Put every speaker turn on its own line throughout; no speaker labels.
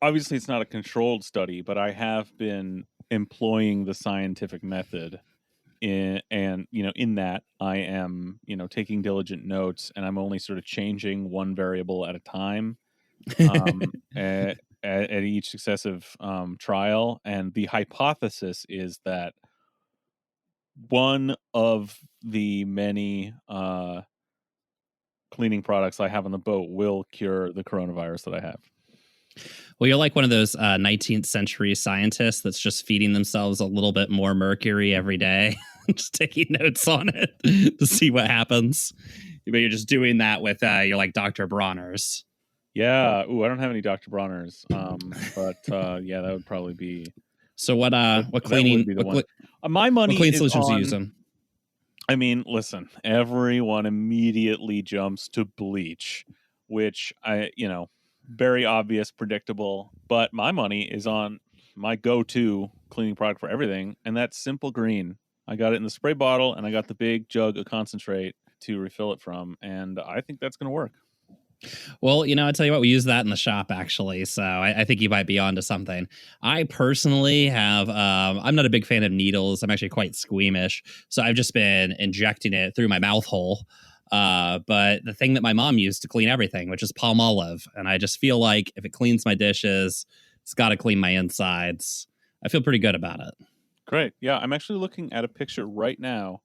obviously it's not a controlled study, but I have been employing the scientific method in that I am, taking diligent notes, and I'm only sort of changing one variable at a time, at each successive trial. And the hypothesis is that one of the many cleaning products I have on the boat will cure the coronavirus that I have.
Well, you're like one of those 19th century scientists that's just feeding themselves a little bit more mercury every day, just taking notes on it to see what happens. But you're just doing that with you're like Dr. Bronner's.
Yeah. Ooh, I don't have any Dr. Bronner's. But yeah, that would probably be.
So what cleaning?
My money
what cleaning
is
solutions
on,
are you using?
I mean, listen, everyone immediately jumps to bleach, which very obvious, predictable. But my money is on my go-to cleaning product for everything, and that's Simple Green. I got it in the spray bottle, and I got the big jug of concentrate to refill it from, and I think that's going to work.
Well, I tell you what, we use that in the shop, actually. So I think you might be onto something. I personally have, I'm not a big fan of needles. I'm actually quite squeamish. So I've just been injecting it through my mouth hole. But the thing that my mom used to clean everything, which is Palmolive. And I just feel like if it cleans my dishes, it's got to clean my insides. I feel pretty good about it.
Great. Yeah, I'm actually looking at a picture right now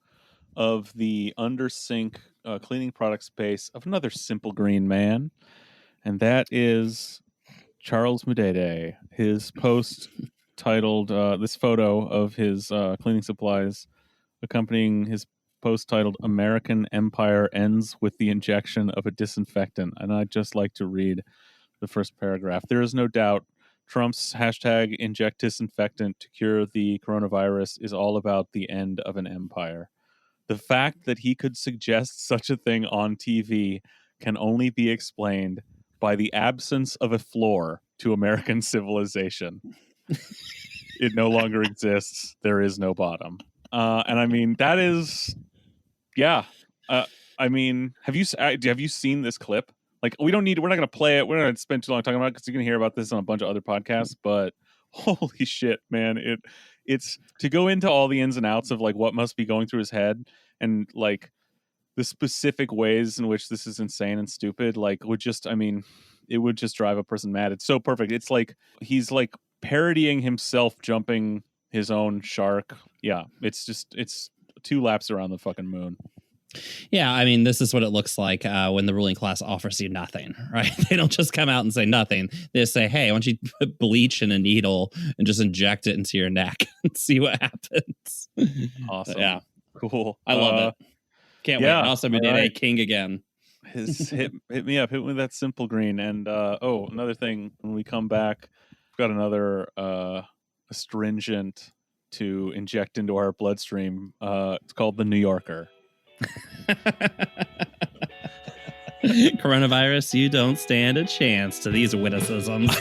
of the under sink cleaning product space of another Simple Green man, and that is Charles Mudede. His post titled this photo of his cleaning supplies accompanying his post titled "American Empire Ends with the Injection of a Disinfectant," and I'd just like to read the first paragraph. There is no doubt Trump's hashtag inject disinfectant to cure the coronavirus is all about the end of an empire. The fact that he could suggest such a thing on TV can only be explained by the absence of a floor to American civilization. It no longer exists. There is no bottom. And I mean, that is, yeah. I mean, have you seen this clip? Like, we're not going to play it. We're not going to spend too long talking about it because you're going to hear about this on a bunch of other podcasts. But holy shit, man. It's to go into all the ins and outs of like what must be going through his head and like the specific ways in which this is insane and stupid, like it would just drive a person mad. It's so perfect. It's like he's like parodying himself jumping his own shark. Yeah, it's 2 laps around the fucking moon.
Yeah, I mean, this is what it looks like when the ruling class offers you nothing, right? They don't just come out and say nothing. They say, hey, why don't you put bleach in a needle and just inject it into your neck and see what happens.
Awesome.
Yeah.
Cool.
I love it. Can't wait. Also, Mudede right. King again.
Hit me up. Hit me with that Simple Green. And another thing, when we come back, we've got another astringent to inject into our bloodstream. It's called the New Yorker.
Coronavirus, you don't stand a chance to these witticisms.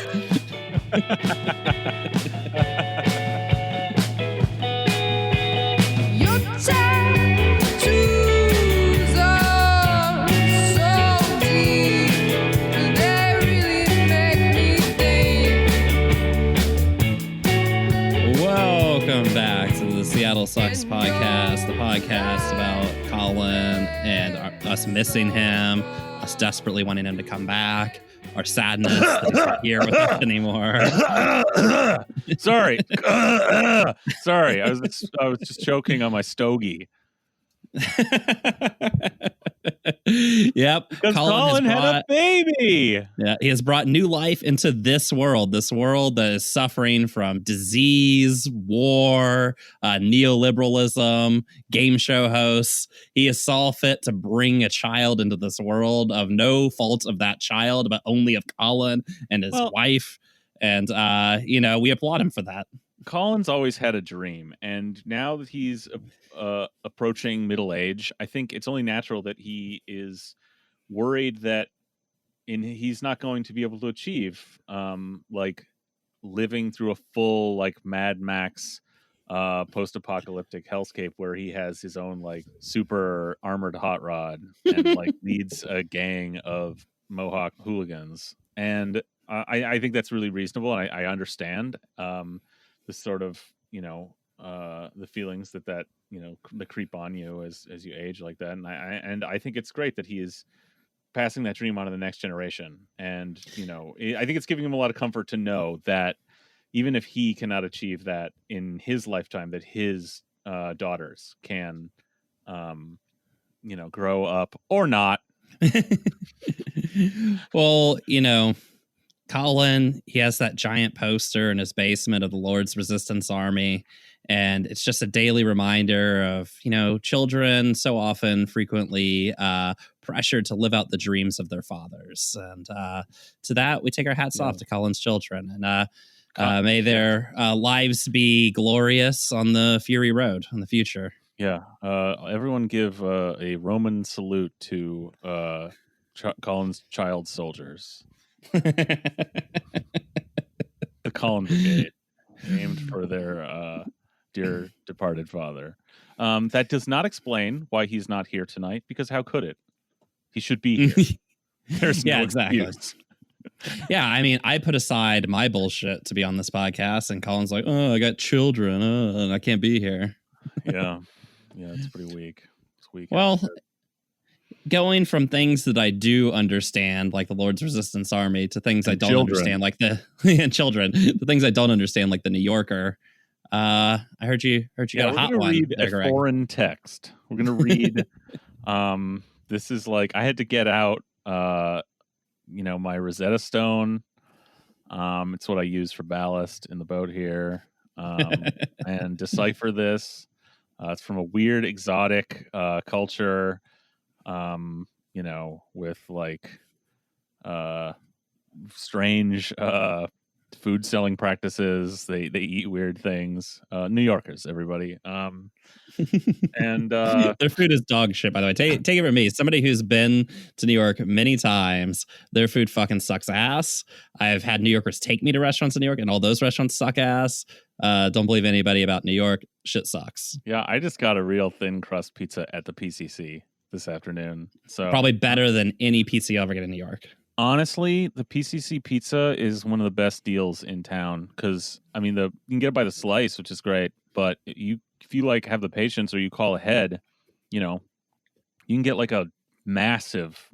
Welcome back to the Seattle Sucks podcast, the podcast about Colin and us missing him, us desperately wanting him to come back, our sadness that he's not here with us anymore.
Sorry. Sorry. I was just choking on my stogie.
Yep.
Because Colin had a baby.
Yeah, he has brought new life into this world that is suffering from disease, war, neoliberalism, game show hosts. He is saw fit to bring a child into this world of no fault of that child, but only of Colin and his wife. And, we applaud him for that.
Colin's always had a dream, and now that he's approaching middle age, I think it's only natural that he is worried that he's not going to be able to achieve like living through a full like Mad Max post-apocalyptic hellscape where he has his own like super armored hot rod and like leads a gang of Mohawk hooligans. And I think that's really reasonable, and I understand the sort of the feelings that that creep on you as you age like that, and I think it's great that he is passing that dream on to the next generation, and I think it's giving him a lot of comfort to know that even if he cannot achieve that in his lifetime, that his daughters can grow up or not.
Well, Colin, he has that giant poster in his basement of the Lord's Resistance Army. And it's just a daily reminder of, children so often frequently pressured to live out the dreams of their fathers. And to that, we take our hats off to Colin's children. And may their lives be glorious on the Fury Road in the future.
Yeah. Everyone give a Roman salute to Colin's child soldiers. The Colin Brigade, named for their dear departed father. That does not explain why he's not here tonight, because how could it? He should be here. There's no excuse.
Yeah, I mean, I put aside my bullshit to be on this podcast, and Colin's like, "Oh, I got children, and I can't be here."
Yeah, it's pretty weak. It's weak.
Well, going from things that I do understand, like the Lord's Resistance Army, to things I don't understand, like the children, the things I don't understand, like the New Yorker. I heard you got a hot one.
Read a foreign text. We're gonna read. This is like I had to get out. My Rosetta Stone. It's what I use for ballast in the boat here, and decipher this. It's from a weird, exotic culture. With like strange food selling practices. They eat weird things. New Yorkers, everybody. And
their food is dog shit, by the way. Take it from me, somebody who's been to New York many times. Their food fucking sucks ass. I've had New Yorkers take me to restaurants in New York, and all those restaurants suck ass. Don't believe anybody about New York. Shit sucks.
Yeah, I just got a real thin crust pizza at the PCC this afternoon. So
probably better than any pizza you ever get in New York.
Honestly, the PCC pizza is one of the best deals in town, because I mean, you can get it by the slice, which is great. But if you like have the patience, or you call ahead, you can get like a massive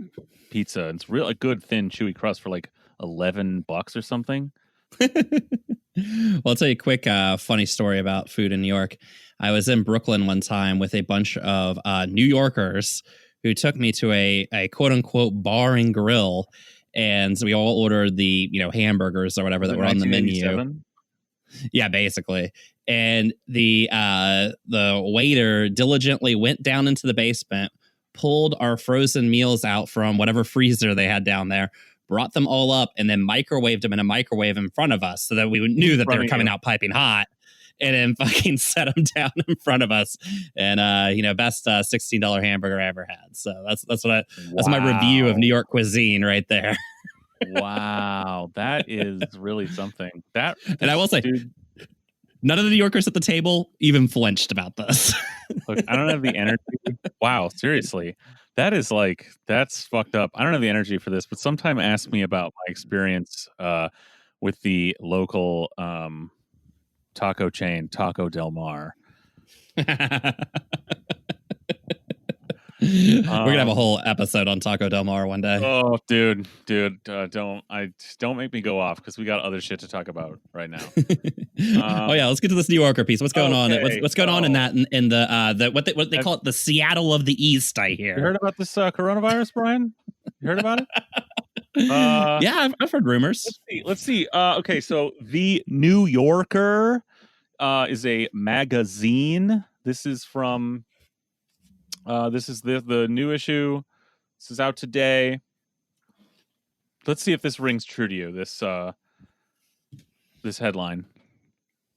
pizza. It's real a good thin chewy crust for like $11 or something.
Well, I'll tell you a quick funny story about food in New York. I was in Brooklyn one time with a bunch of New Yorkers who took me to a quote unquote bar and grill, and so we all ordered the hamburgers or whatever that were on the menu. Yeah, basically. And the waiter diligently went down into the basement, pulled our frozen meals out from whatever freezer they had down there, brought them all up, and then microwaved them in a microwave in front of us so that we knew that they were coming out piping hot, and then fucking set them down in front of us. And best $16 hamburger I ever had. So that's my review of New York cuisine right there.
Wow, that is really something.
And I will say, dude, none of the New Yorkers at the table even flinched about this.
Look, I don't have the energy. Wow, seriously. That's fucked up. I don't have the energy for this, but sometime ask me about my experience with the local taco chain, Taco Del Mar.
We're gonna have a whole episode on Taco Del Mar one day.
Oh, dude, don't make me go off, because we got other shit to talk about right now.
Oh yeah, let's get to this New Yorker piece. What's going on? What's going on in that in the what they call it, the Seattle of the East? I hear.
You heard about this coronavirus, Brian? You heard about it?
Yeah, I've heard rumors.
Let's see. Okay, so the New Yorker is a magazine. This is from. This is the new issue. This is out today. Let's see if this rings true to you. This headline: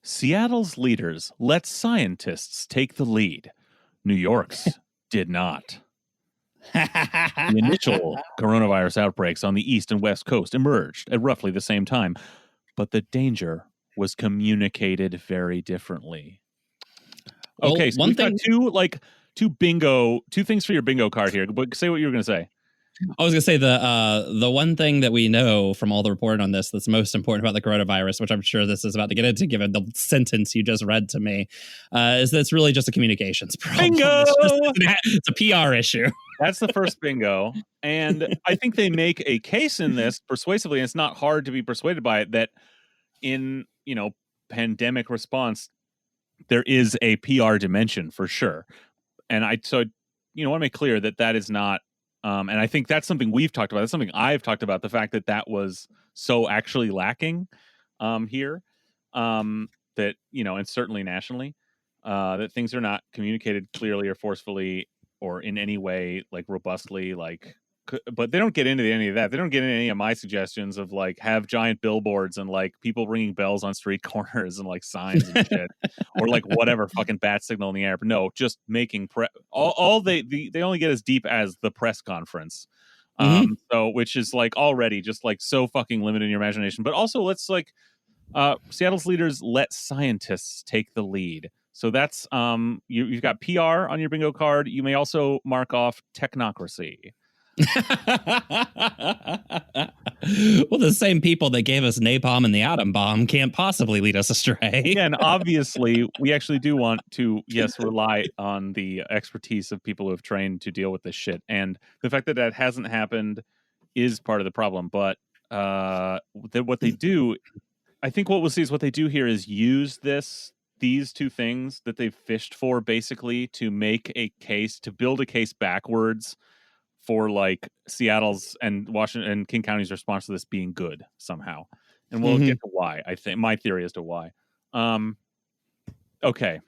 Seattle's leaders let scientists take the lead. New York's did not. The initial coronavirus outbreaks on the East and West Coast emerged at roughly the same time, but the danger was communicated very differently. Okay, so we've got two things for your bingo card here. But say what you were going to say.
I was gonna say the one thing that we know from all the reporting on this that's most important about the coronavirus, which I'm sure this is about to get into, given the sentence you just read to me, is that it's really just a communications problem.
Bingo!
It's a PR issue.
That's the first bingo. And I think they make a case in this persuasively, and it's not hard to be persuaded by it, that in, pandemic response, there is a PR dimension for sure. And I want to make clear that that is not, and I think that's something we've talked about. That's something I've talked about, the fact that that was so actually lacking here, that, and certainly nationally, that things are not communicated clearly or forcefully or in any way, like robustly, but they don't get into any of that. They don't get into any of my suggestions of like have giant billboards and like people ringing bells on street corners and like signs and shit, or like whatever fucking bat signal in the air. But no, just making all they only get as deep as the press conference. So which is like already just like so fucking limited in your imagination. But also let's like Seattle's leaders let scientists take the lead. So that's you've got PR on your bingo card. You may also mark off technocracy.
Well, the same people that gave us napalm and the atom bomb can't possibly lead us astray.
Again, obviously, we actually do want to, rely on the expertise of people who have trained to deal with this shit. And the fact that that hasn't happened is part of the problem. But what they do, I think what we'll see is what they do here is use these two things that they've fished for basically to make a case, to build a case backwards for like Seattle's and Washington and King County's response to this being good somehow. And we'll get to why. I think my theory as to why. Okay.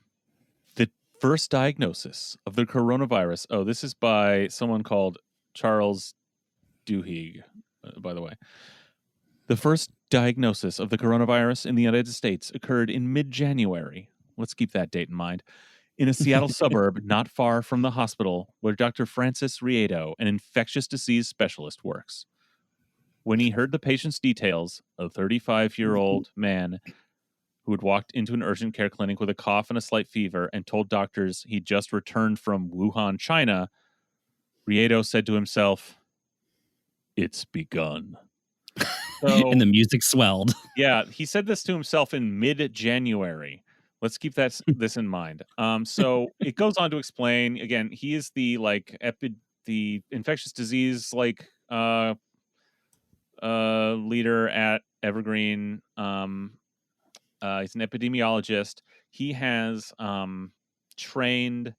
The first diagnosis of the coronavirus. Oh, this is by someone called Charles Duhigg, by the way. The first diagnosis of the coronavirus in the United States occurred in mid-January. Let's keep that date in mind. In a Seattle suburb not far from the hospital where Dr. Francis Riedo, an infectious disease specialist, works. When he heard the patient's details, a 35-year-old man who had walked into an urgent care clinic with a cough and a slight fever and told doctors he'd just returned from Wuhan, China, Riedo said to himself, "It's begun." So,
and the music swelled.
Yeah, he said this to himself in mid-January. Let's keep this in mind. So it goes on to explain again. He is the the infectious disease leader at Evergreen. He's an epidemiologist. He has trained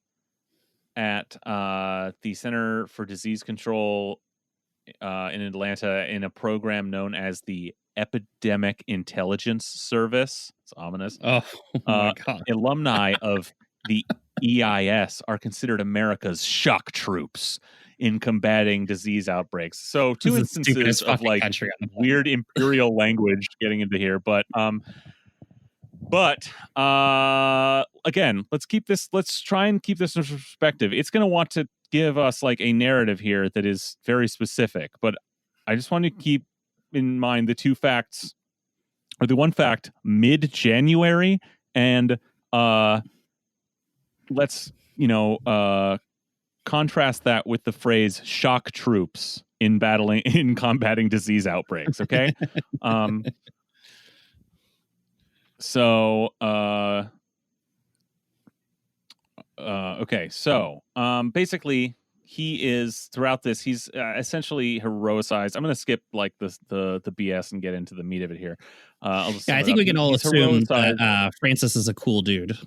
at the Center for Disease Control in Atlanta in a program known as the Epidemic Intelligence Service. It's ominous.
Oh my God.
Alumni of the EIS are considered America's shock troops in combating disease outbreaks. So two instances of like weird imperial language getting into here, but again, let's try and keep this in perspective. It's going to want to give us like a narrative here that is very specific, but I just want to keep in mind the two facts, or the one fact, mid-January, and let's contrast that with the phrase shock troops in combating disease outbreaks. Okay. Okay. So basically, he is throughout this. He's essentially heroicized. I'm going to skip like the BS and get into the meat of it here.
I think we can all assume that Francis is a cool dude.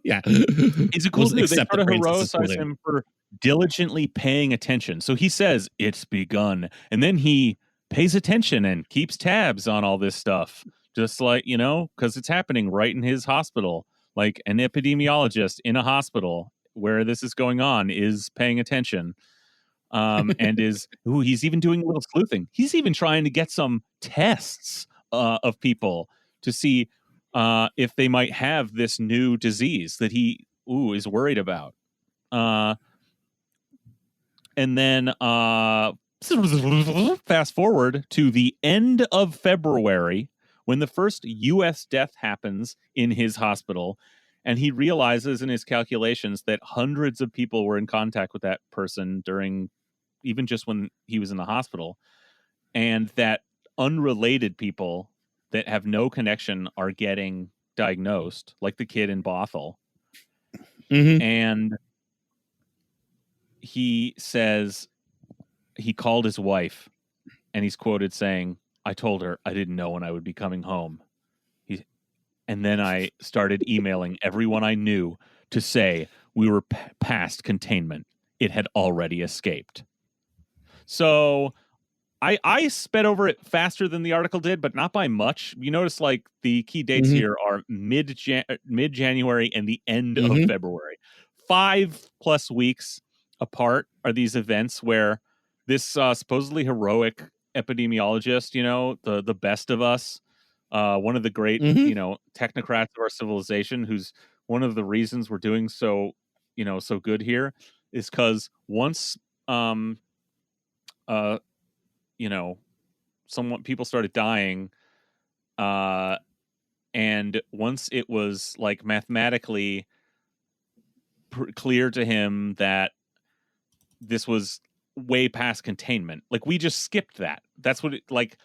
Yeah,
he's a cool dude. They sort of heroicize him for diligently paying attention. So he says it's begun, and then he pays attention and keeps tabs on all this stuff, just like because it's happening right in his hospital. Like an epidemiologist in a hospital where this is going on is paying attention, and he's even doing a little sleuthing. He's even trying to get some tests of people to see if they might have this new disease that he is worried about. And then fast forward to the end of February when the first U.S. death happens in his hospital. And he realizes in his calculations that hundreds of people were in contact with that person during even just when he was in the hospital, and that unrelated people that have no connection are getting diagnosed, like the kid in Bothell.
Mm-hmm.
And he says he called his wife, and he's quoted saying, "I told her I didn't know when I would be coming home. And then I started emailing everyone I knew to say we were past containment. It had already escaped." So I sped over it faster than the article did, but not by much. You notice like the key dates
Mm-hmm.
here are mid January and the end of
Mm-hmm.
February. 5+ weeks apart are these events where this supposedly heroic epidemiologist, the best of us, one of the great,
Mm-hmm.
technocrats of our civilization, who's one of the reasons we're doing so, so good here, is because once, uh, you know, people started dying, uh, and once it was like mathematically clear to him that this was way past containment, like we just skipped that. That's what it like.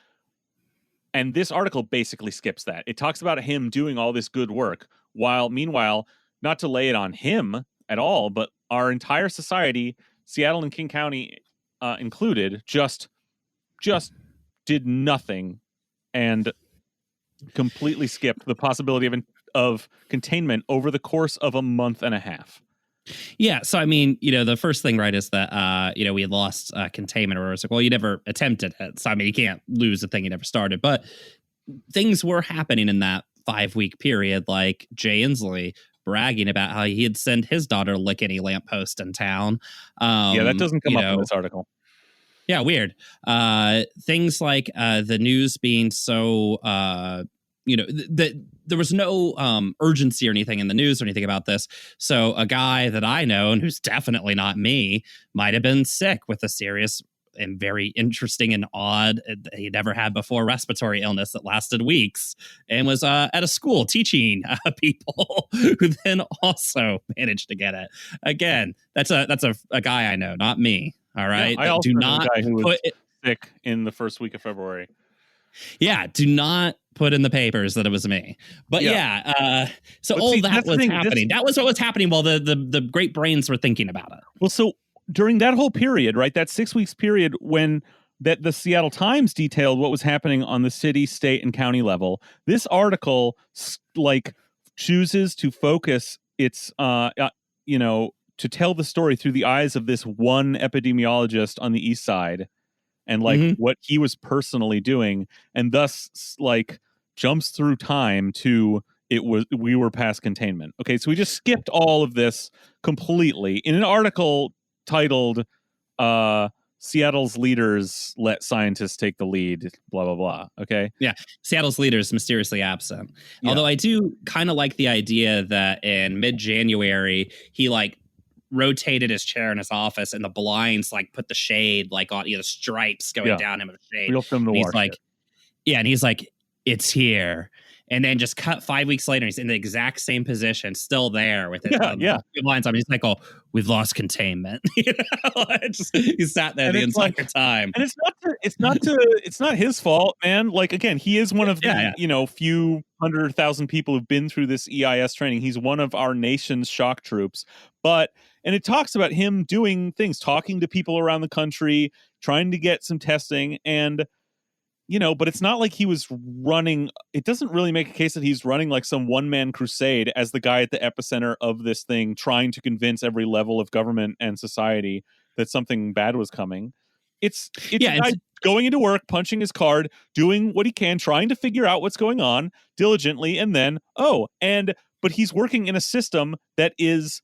And this article basically skips that. It talks about him doing all this good work while, meanwhile, not to lay it on him at all, but our entire society, Seattle and King County included, just did nothing and completely skipped the possibility of containment over the course of a month and a half.
Yeah. So, I mean, the first thing, right, is that, we had lost containment, or it's like, well, you never attempted it. So, I mean, you can't lose a thing you never started. But things were happening in that 5-week period, like Jay Inslee bragging about how he had sent his daughter lick any lamppost in town.
Yeah, that doesn't come up in this article.
Yeah, weird. Things like the news being so, that there was no urgency or anything in the news or anything about this. So a guy that I know, and who's definitely not me, might have been sick with a serious and very interesting and odd, he'd never had before, respiratory illness that lasted weeks, and was at a school teaching people who then also managed to get it. Again, that's a guy I know, not me. All right.
Yeah, I also
do
know
not
a guy who was
put it,
sick in the first week of February.
yeah, do not put in the papers that it was me. But so
but
all
see,
that was happening. That was what was happening while the great brains were thinking about it.
Well, so during that whole period, right, that 6 weeks period when that the Seattle Times detailed what was happening on the city, state, and county level, this article like chooses to focus its to tell the story through the eyes of this one epidemiologist on the east side, and like what he was personally doing, and thus like jumps through time to we were past containment. Okay, so we just skipped all of this completely in an article titled Seattle's leaders let scientists take the lead, blah blah blah. Okay,
yeah, Seattle's leaders mysteriously absent.
Yeah.
Although I do kind of like the idea that in mid-January he like rotated his chair in his office, and the blinds like put the shade like on stripes going down him with the shade.
Real film noir.
He's like, yeah, and he's like, it's here. And then just cut 5 weeks later, he's in the exact same position, still there with his blinds on. He's like, "Oh, we've lost containment." He sat there the entire time,
and it's not his fault, man. Like again, he is one of the few 100,000 people who've been through this EIS training. He's one of our nation's shock troops, and it talks about him doing things, talking to people around the country, trying to get some testing, and but it's not like he was running. It doesn't really make a case that he's running like some one-man crusade as the guy at the epicenter of this thing, trying to convince every level of government and society that something bad was coming. It's a guy going into work, punching his card, doing what he can, trying to figure out what's going on diligently, and then but he's working in a system that is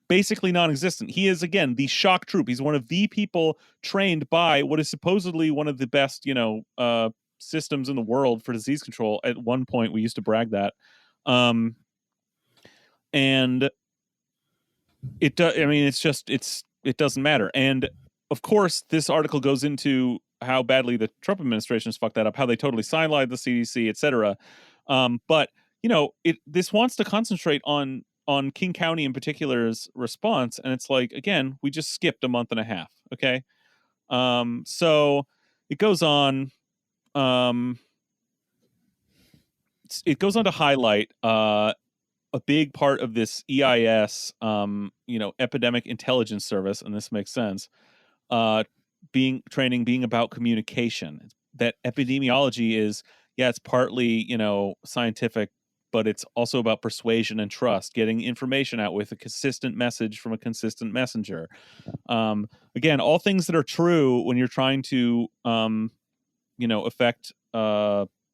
basically non-existent. He is, again, the shock troop. He's one of the people trained by what is supposedly one of the best, systems in the world for disease control. At one point, we used to brag that. And it doesn't matter. And of course, this article goes into how badly the Trump administration has fucked that up, how they totally sidelined the CDC, etc. But this wants to concentrate on King County in particular's response, and it's like, again, we just skipped a month and a half. Okay, So it goes on. Um, it goes on to highlight a big part of this EIS, epidemic intelligence service, and this makes sense. Uh, being about communication. That epidemiology is, yeah, it's partly scientific, but it's also about persuasion and trust, getting information out with a consistent message from a consistent messenger. Again, all things that are true when you're trying to affect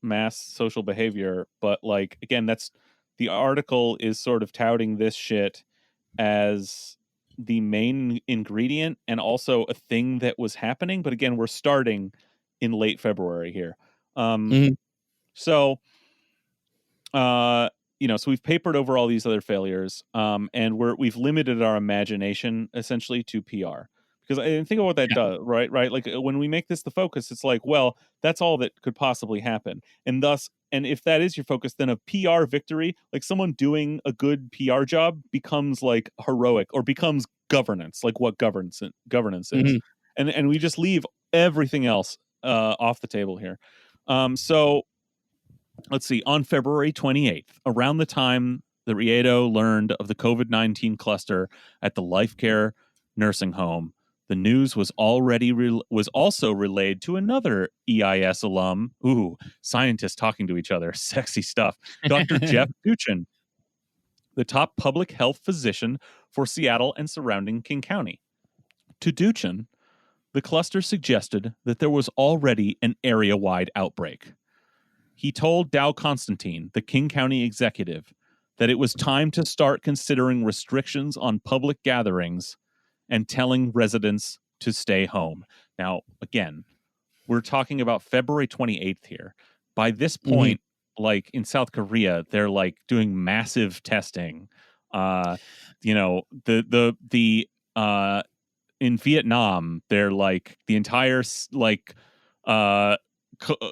mass social behavior, but like again, that's the article is sort of touting this shit as the main ingredient and also a thing that was happening. But again, we're starting in late February here.
Mhm.
So so we've papered over all these other failures, and we've limited our imagination essentially to PR. Because I think of what that
Yeah.
does, right? Right. Like when we make this the focus, it's like, well, that's all that could possibly happen. And if that is your focus, then a PR victory, like someone doing a good PR job becomes like heroic or becomes governance, like what governance is.
Mhm.
And we just leave everything else off the table here. So let's see, on February 28th, around the time the Riedo learned of the COVID-19 cluster at the Life Care nursing home, the news was also relayed to another EIS alum. Ooh, scientists talking to each other. Sexy stuff. Dr. Jeff Duchin, the top public health physician for Seattle and surrounding King County. To Duchin, the cluster suggested that there was already an area-wide outbreak. He told Dow Constantine, the King County executive, that it was time to start considering restrictions on public gatherings and telling residents to stay home. Now, again, we're talking about February 28th here. By this
Mhm.
point, like in South Korea, they're like doing massive testing. The in Vietnam, they're like the entire uh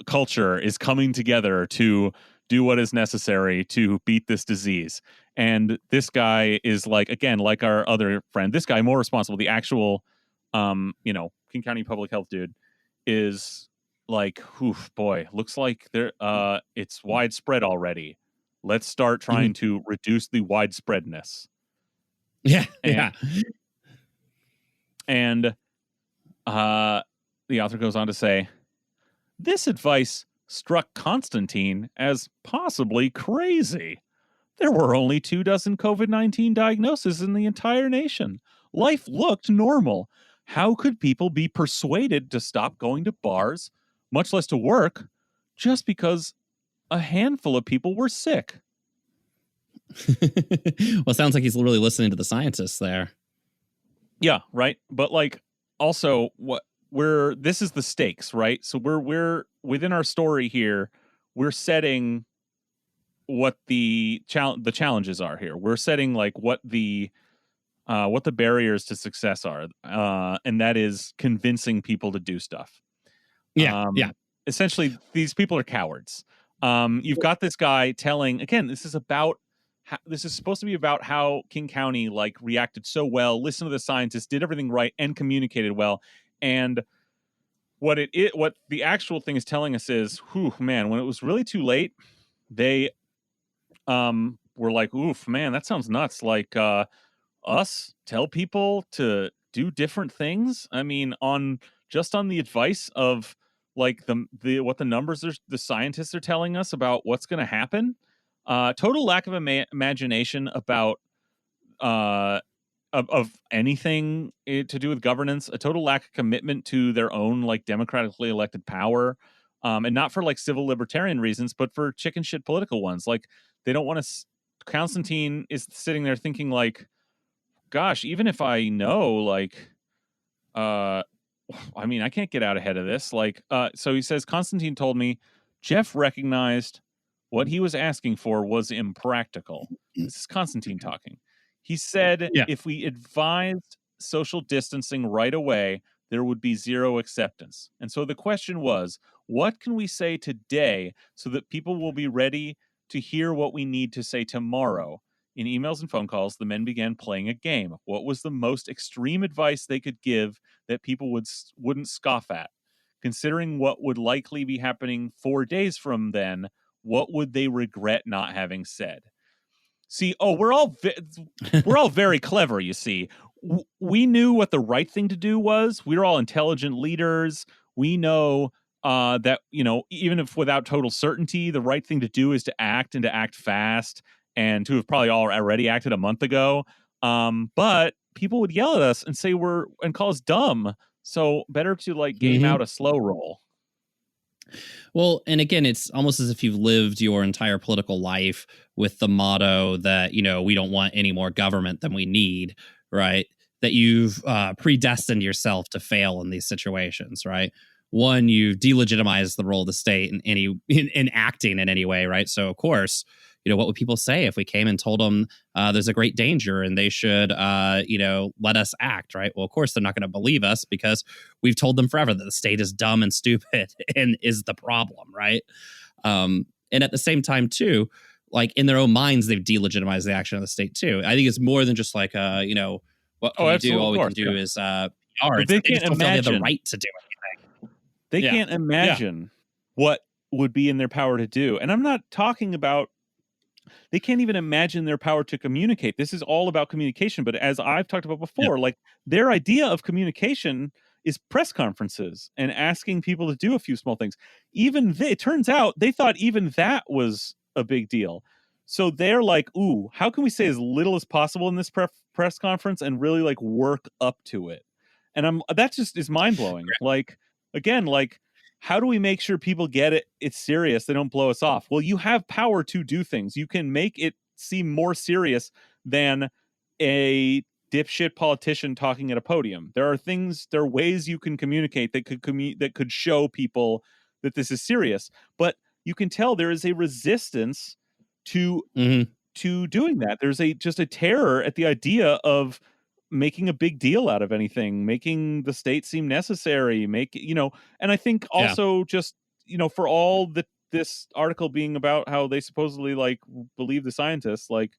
culture is coming together to do what is necessary to beat this disease. And this guy is like, again, like our other friend, this guy more responsible. The actual King County public health dude is like, oof, boy, looks like it's widespread already. Let's start
Mhm.
trying to reduce the widespreadness.
Yeah.
And
Yeah.
and Uh, the author goes on to say, this advice struck Constantine as possibly crazy. There were only 24 COVID-19 diagnoses in the entire nation. Life looked normal. How could people be persuaded to stop going to bars, much less to work, just because a handful of people were sick?
Well, it sounds like he's really listening to the scientists there.
Yeah, right. But like also what we're this is the stakes, right? So we're within our story here, we're setting what the challenges are here. We're setting like what the barriers to success are. And that is convincing people to do stuff.
Yeah. Yeah.
Um Essentially these people are cowards. You've got this guy telling again, this is supposed to be about how King County like reacted so well, listened to the scientists, did everything right, and communicated well. And what the actual thing is telling us is, whew, man, when it was really too late, they were like, oof, man, that sounds nuts. Like us tell people to do different things. I mean, on the advice of like the what the numbers are, the scientists are telling us about what's going to happen. Total lack of imagination about uh of anything to do with governance, a total lack of commitment to their own like democratically elected power, and not for like civil libertarian reasons, but for chicken shit political ones. Like they don't want to. Constantine is sitting there thinking like, gosh, even if I know, like, uh, I mean, I can't get out ahead of this. Like, so he says, Constantine told me Jeff recognized what he was asking for was impractical. This is Constantine talking. He said
Yeah.
if we advised social distancing right away, there would be zero acceptance. And so the question was, what can we say today so that people will be ready to hear what we need to say tomorrow? In emails and phone calls, the men began playing a game. What was the most extreme advice they could give that people wouldn't scoff at? Considering what would likely be happening 4 days from then, what would they regret not having said? See, we're all very clever, you see. We knew what the right thing to do was. We were all intelligent leaders. We know that, even if without total certainty, the right thing to do is to act, and to act fast, and to have probably already acted a month ago. But people would yell at us and and call us dumb. So better to like game
Mm-hmm.
out a slow roll.
Well, and again, it's almost as if you've lived your entire political life with the motto that, we don't want any more government than we need, right? That you've predestined yourself to fail in these situations, right? One, you delegitimize the role of the state in acting in any way, right? So, of course, what would people say if we came and told them there's a great danger and they should, let us act, right? Well, of course, they're not going to believe us because we've told them forever that the state is dumb and stupid and is the problem, right? And at the same time, too, like in their own minds, they've delegitimized the action of the state, too. I think it's more than just like, what can we do? All we can do is PR.
But they
They just don't feel they have the right to do anything.
They can't imagine what would be in their power to do. And I'm not talking about, they can't even imagine their power to communicate. This is all about communication. But as I've talked about before, like their idea of communication is press conferences and asking people to do a few small things. It turns out they thought even that was a big deal. So they're like, ooh, how can we say as little as possible in this press conference and really like work up to it? And that just is mind blowing. Like, again, like, how do we make sure people get it? It's serious. They don't blow us off. Well, you have power to do things. You can make it seem more serious than a dipshit politician talking at a podium. There are ways you can communicate that could show people that this is serious. But you can tell there is a resistance to doing that. There's just a terror at the idea of making a big deal out of anything, making the state seem necessary, and I think also just, for all this article being about how they supposedly like believe the scientists, like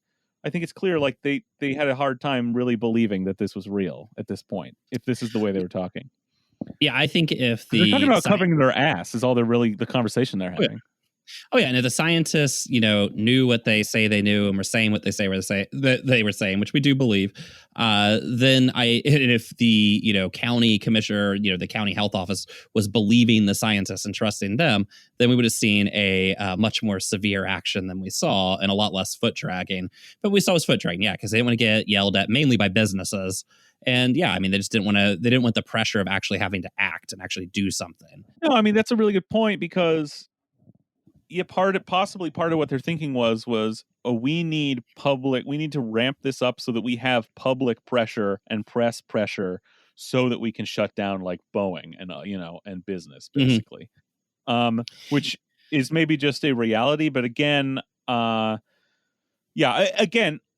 I think it's clear like they had a hard time really believing that this was real at this point, if this is the way they were talking.
Yeah, I think if
they're talking about covering their ass is all the conversation they're having.
Oh yeah, and if the scientists, knew what they say they knew and were saying what they say they were saying, which we do believe, then if the county commissioner, the county health office was believing the scientists and trusting them, then we would have seen a much more severe action than we saw and a lot less foot dragging. But we saw was foot dragging, because they didn't want to get yelled at mainly by businesses. And they just didn't want the pressure of actually having to act and actually do something.
No, I mean, that's a really good point because possibly part of what they're thinking was we need to ramp this up so that we have public pressure and press pressure so that we can shut down like Boeing and and business basically. Which is maybe just a reality, but again, again,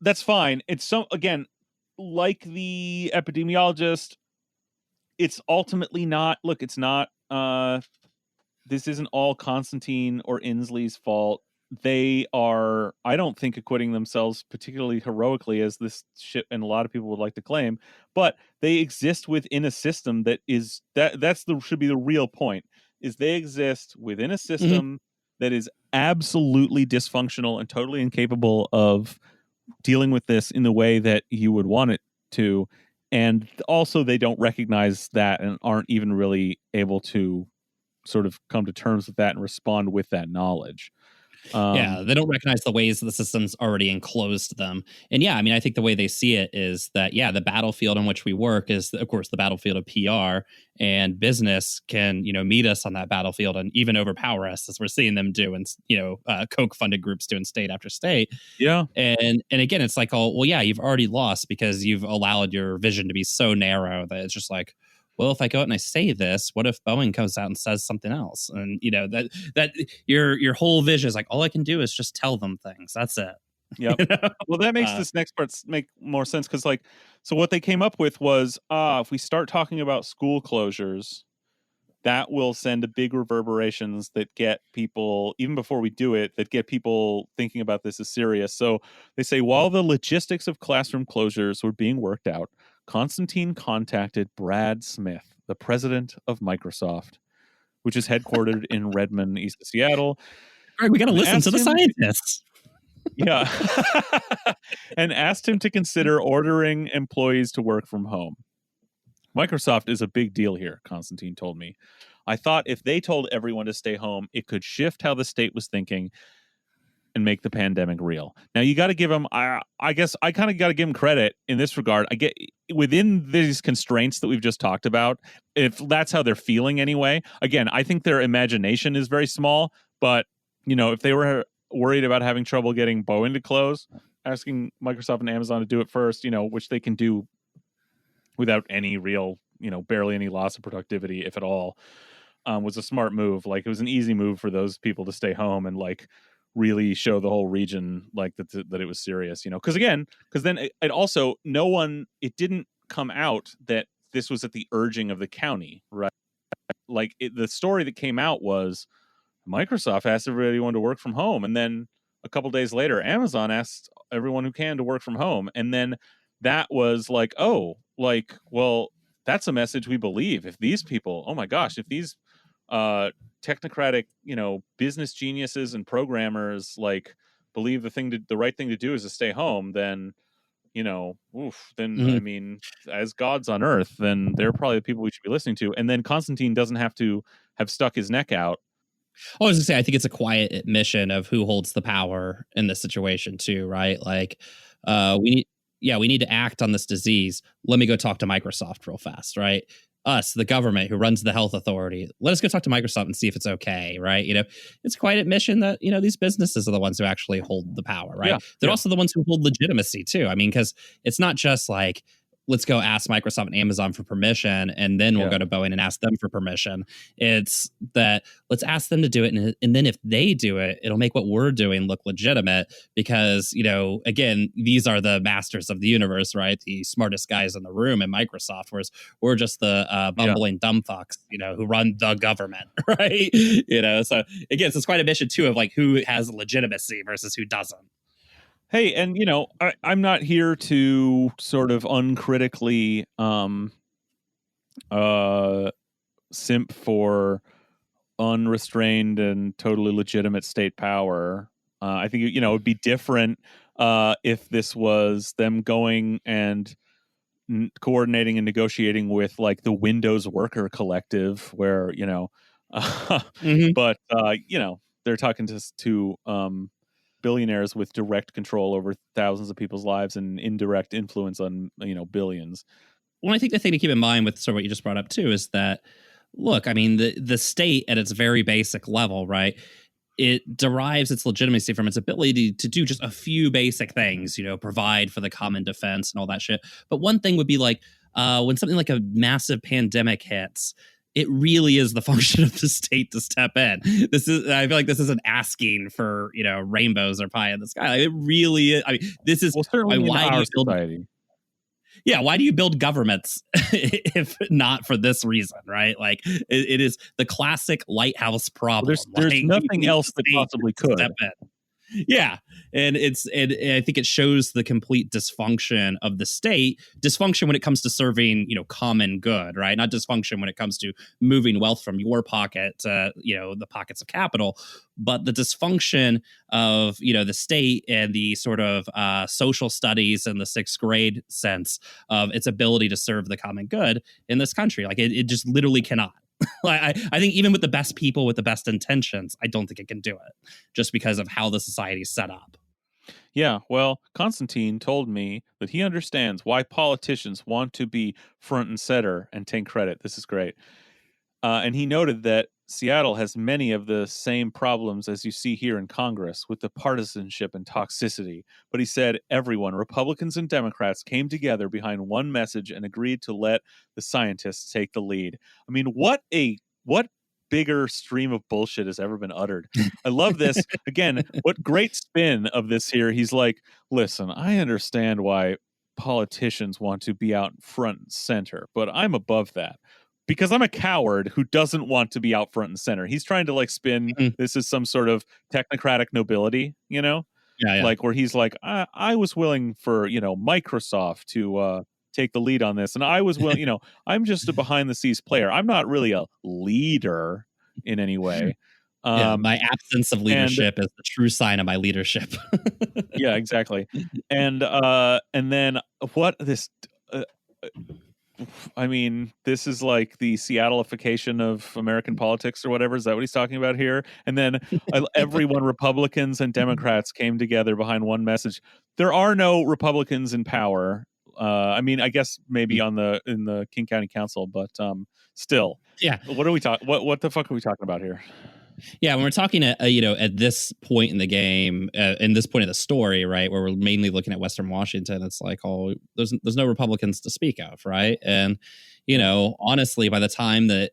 that's fine. It's again, like the epidemiologist, it's ultimately not, it's not this isn't all Constantine or Inslee's fault. They are, I don't think, acquitting themselves particularly heroically as this shit and a lot of people would like to claim, but they exist within a system that is should be the real point, is they exist within a system that is absolutely dysfunctional and totally incapable of dealing with this in the way that you would want it to. And also they don't recognize that and aren't even really able to sort of come to terms with that and respond with that knowledge.
They don't recognize the ways that the system's already enclosed them. And I think the way they see it is that, the battlefield on which we work is, of course, the battlefield of PR, and business can, meet us on that battlefield and even overpower us, as we're seeing them do, and, Koch funded groups do in state after state.
Yeah.
And again, it's like, you've already lost because you've allowed your vision to be so narrow that it's just like, well, if I go out and I say this, what if Boeing comes out and says something else? And that your whole vision is like, all I can do is just tell them things. That's it.
Yeah. Well, that makes this next part make more sense because, so what they came up with was, if we start talking about school closures, that will send a big reverberations that get people, even before we do it, that get people thinking about this as serious. So they say while the logistics of classroom closures were being worked out, Constantine contacted Brad Smith, the president of Microsoft, which is headquartered in Redmond, east of Seattle,
Greg, we got to
and
listen to
asked
the
him to,
scientists.
yeah, and asked him to consider ordering employees to work from home. Microsoft is a big deal here, Constantine told me. I thought if they told everyone to stay home, it could shift how the state was thinking and make the pandemic real. Now you got to give them, I guess I kind of got to give them credit in this regard. I get within these constraints that we've just talked about, if that's how they're feeling anyway. Again, I think their imagination is very small, but if they were worried about having trouble getting Boeing to close, asking Microsoft and Amazon to do it first, which they can do without any real, barely any loss of productivity, if at all, was a smart move. Like it was an easy move for those people to stay home and like really show the whole region like that it was serious, because then it also it didn't come out that this was at the urging of the county, right? Like the story that came out was Microsoft asked everybody wanted to work from home, and then a couple days later, Amazon asked everyone who can to work from home, and then that was like, oh, like, well, that's a message we believe. If these people, oh my gosh, if these technocratic, business geniuses and programmers like believe the right thing to do is to stay home, then then I mean, as gods on earth, then they're probably the people we should be listening to. And then Constantine doesn't have to have stuck his neck out.
I was gonna say, I think it's a quiet admission of who holds the power in this situation too, right? Like, we need to act on this disease. Let me go talk to Microsoft real fast, right? Us, the government who runs the health authority. Let us go talk to Microsoft and see if it's okay, right? It's a quiet admission that these businesses are the ones who actually hold the power, right? They're also the ones who hold legitimacy too. I mean, because it's not just like, let's go ask Microsoft and Amazon for permission, and then we'll go to Boeing and ask them for permission. It's that let's ask them to do it, and then if they do it, it'll make what we're doing look legitimate because, again, these are the masters of the universe, right? The smartest guys in the room in Microsoft, whereas we're just the bumbling dumb fucks, who run the government, right? So again, it's quite a mission too of like who has legitimacy versus who doesn't.
Hey, and I'm not here to sort of uncritically simp for unrestrained and totally legitimate state power. I think it would be different if this was them going and coordinating and negotiating with like the Windows Worker Collective, where but they're talking to billionaires with direct control over thousands of people's lives and indirect influence on billions.
Well, I think the thing to keep in mind with sort of what you just brought up too is that, look, I mean, the state at its very basic level, right? It derives its legitimacy from its ability to do just a few basic things, provide for the common defense and all that shit. But one thing would be like when something like a massive pandemic hits, it really is the function of the state to step in. I feel like this isn't asking for, rainbows or pie in the sky. Like, it really is. I mean, this is
certainly why our society.
Yeah, why do you build governments if not for this reason, right? Like it is the classic lighthouse problem.
Well, there's nothing else that possibly could.
Yeah, and I think it shows the complete dysfunction of the state. Dysfunction when it comes to serving, common good, right? Not dysfunction when it comes to moving wealth from your pocket to, the pockets of capital, but the dysfunction of, the state and the sort of social studies in the sixth grade sense of its ability to serve the common good in this country. Like it just literally cannot. I think even with the best people, with the best intentions, I don't think it can do it just because of how the society is set up.
Yeah, well, Constantine told me that he understands why politicians want to be front and center and take credit. This is great. And he noted that Seattle has many of the same problems as you see here in Congress with the partisanship and toxicity. But he said everyone, Republicans and Democrats, came together behind one message and agreed to let the scientists take the lead. I mean, what bigger stream of bullshit has ever been uttered? I love this. Again, what great spin of this here. He's like, listen, I understand why politicians want to be out front and center, but I'm above that. because I'm a coward who doesn't want to be out front and center. He's trying to like spin
Mhm.
this is some sort of technocratic nobility, you know,
Yeah, yeah.
like where he's like, I was willing for, you know, Microsoft to take the lead on this, and I was willing, you know, I'm just a behind the scenes player. I'm not really a leader in any way.
Yeah,
Um,
my absence of
and
leadership is the true sign of my leadership.
yeah, exactly. And then what this uh, I mean, this is like the Seattleification of American politics or whatever. Is that what he's talking about here? And then everyone, Republicans and Democrats, came together behind one message. There are no Republicans in power. I mean, I guess maybe on the in the King County Council, but still,
Yeah.
what are we talking? What the fuck are we talking about here?
Yeah, when we're talking at at this point in the game, in this point of the story, right, where we're mainly looking at Western Washington, it's like, oh, there's no Republicans to speak of, right? And honestly, by the time that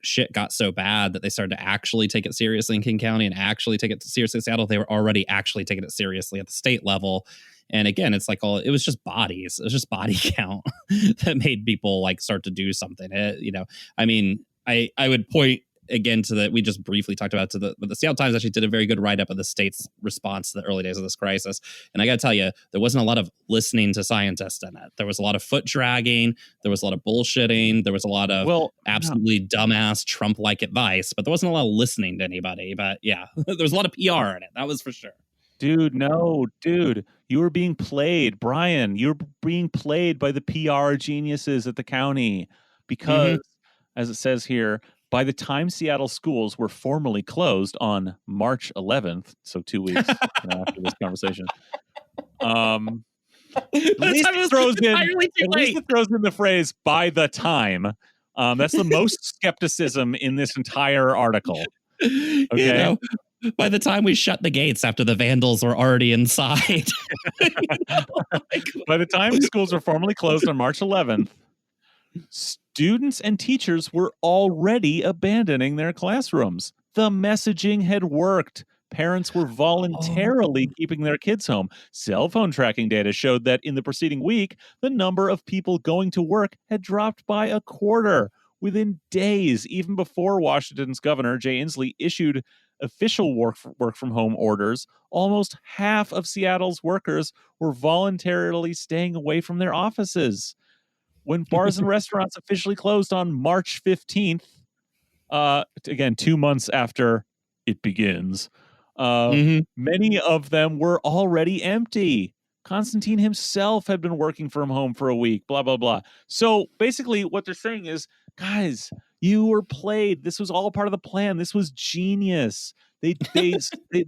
shit got so bad that they started to actually take it seriously in King County and actually take it seriously in Seattle, they were already actually taking it seriously at the state level. And again, it's like, it was just bodies, it was just body count that made people like start to do something. I mean, I would point again to that we just briefly talked about but the Seattle Times actually did a very good write-up of the state's response to the early days of this crisis. And I got to tell you, there wasn't a lot of listening to scientists in it. There was a lot of foot dragging, there was a lot of bullshitting, there was a lot of absolutely dumbass Trump-like advice, but there wasn't a lot of listening to anybody. But yeah, there was a lot of PR in it, that was for sure.
Dude, no, dude, you were being played, Brian. You're being played by the PR geniuses at the county because, as it says here, by the time Seattle schools were formally closed on March 11th, so 2 weeks after this conversation, at least it throws in the phrase "by the time." That's the most skepticism in this entire article. Okay.
By the time we shut the gates after the vandals were already inside.
By the time schools were formally closed on March 11th, students and teachers were already abandoning their classrooms. The messaging had worked. Parents were voluntarily keeping their kids home. Cell phone tracking data showed that in the preceding week, the number of people going to work had dropped by a quarter. Within days, even before Washington's governor, Jay Inslee, issued official work from home orders, almost half of Seattle's workers were voluntarily staying away from their offices. When bars and restaurants officially closed on March 15th, again, 2 months after it begins, many of them were already empty. Constantine himself had been working from home for a week, blah, blah, blah. So basically what they're saying is, guys, you were played. This was all part of the plan. This was genius. They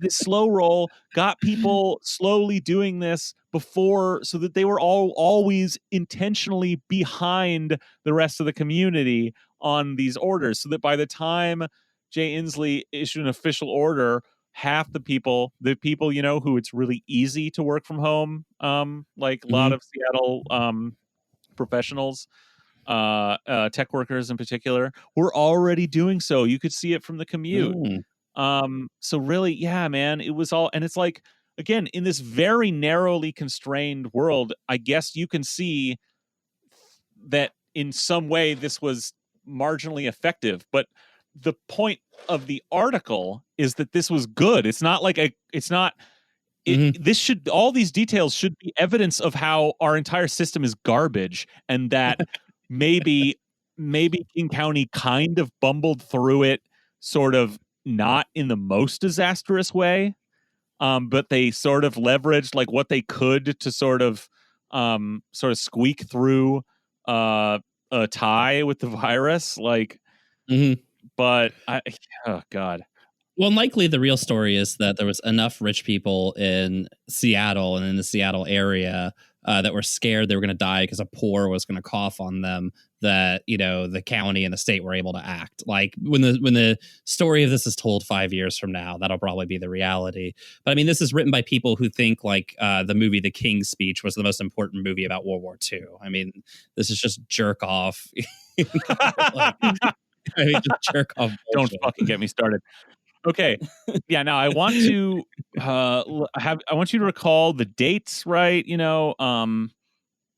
slow roll got people slowly doing this before, so that they were always intentionally behind the rest of the community on these orders, so that by the time Jay Inslee issued an official order, half the people who it's really easy to work from home, like a lot of Seattle professionals, tech workers in particular, were already doing so. You could see it from the commute. So really, yeah, man, it was all, and it's like, again, in this very narrowly constrained world, I guess you can see that in some way this was marginally effective, but the point of the article is that this was good. It's not like this should, all these details should be evidence of how our entire system is garbage, and that maybe King County kind of bumbled through it, sort of not in the most disastrous way, but they sort of leveraged like what they could to sort of squeak through a tie with the virus, like. But oh god.
Well, likely the real story is that there was enough rich people in Seattle and in the Seattle area that were scared they were going to die because a poor was going to cough on them, that the county and the state were able to act. Like when the story of this is told 5 years from now, that'll probably be the reality. But I mean, this is written by people who think like the movie The King's Speech was the most important movie about World War II. I mean, this is just jerk off. Just jerk off.
Don't fucking get me started. Okay. Yeah, now I want to I want you to recall the dates, right?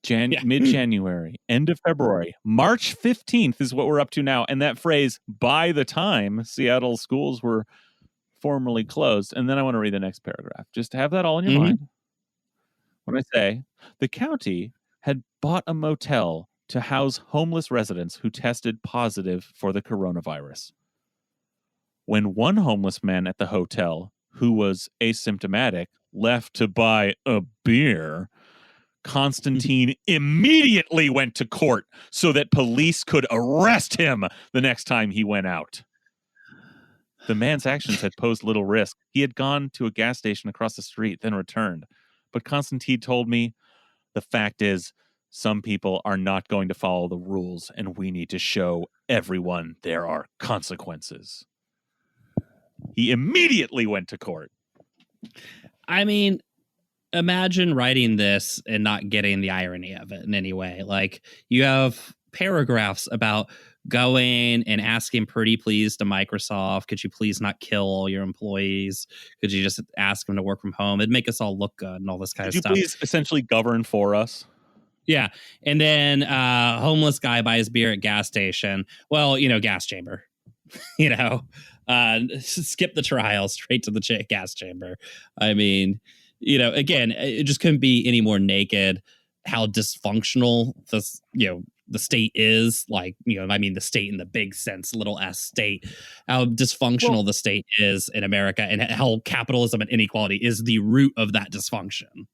Yeah.
Mid-January, end of February, March 15th is what we're up to now. And that phrase, by the time Seattle schools were formally closed. And then I want to read the next paragraph, just to have that all in your mind. When I say, the county had bought a motel to house homeless residents who tested positive for the coronavirus. When one homeless man at the hotel, who was asymptomatic, left to buy a beer, Constantine immediately went to court so that police could arrest him the next time he went out. The man's actions had posed little risk. He had gone to a gas station across the street, then returned. But Constantine told me, the fact is, some people are not going to follow the rules, and we need to show everyone there are consequences. He immediately went to court.
I mean, imagine writing this and not getting the irony of it in any way. Like, you have paragraphs about going and asking pretty please to Microsoft, could you please not kill all your employees? Could you just ask them to work from home? It'd make us all look good and all this kind of stuff.
Could you please essentially govern for us?
Yeah. And then homeless guy buys beer at gas station. Well, gas chamber. Skip the trial, straight to the gas chamber. I mean, again, it just couldn't be any more naked how dysfunctional this, the state is. Like, the state in the big sense, little s state, how dysfunctional the state is in America, and how capitalism and inequality is the root of that dysfunction.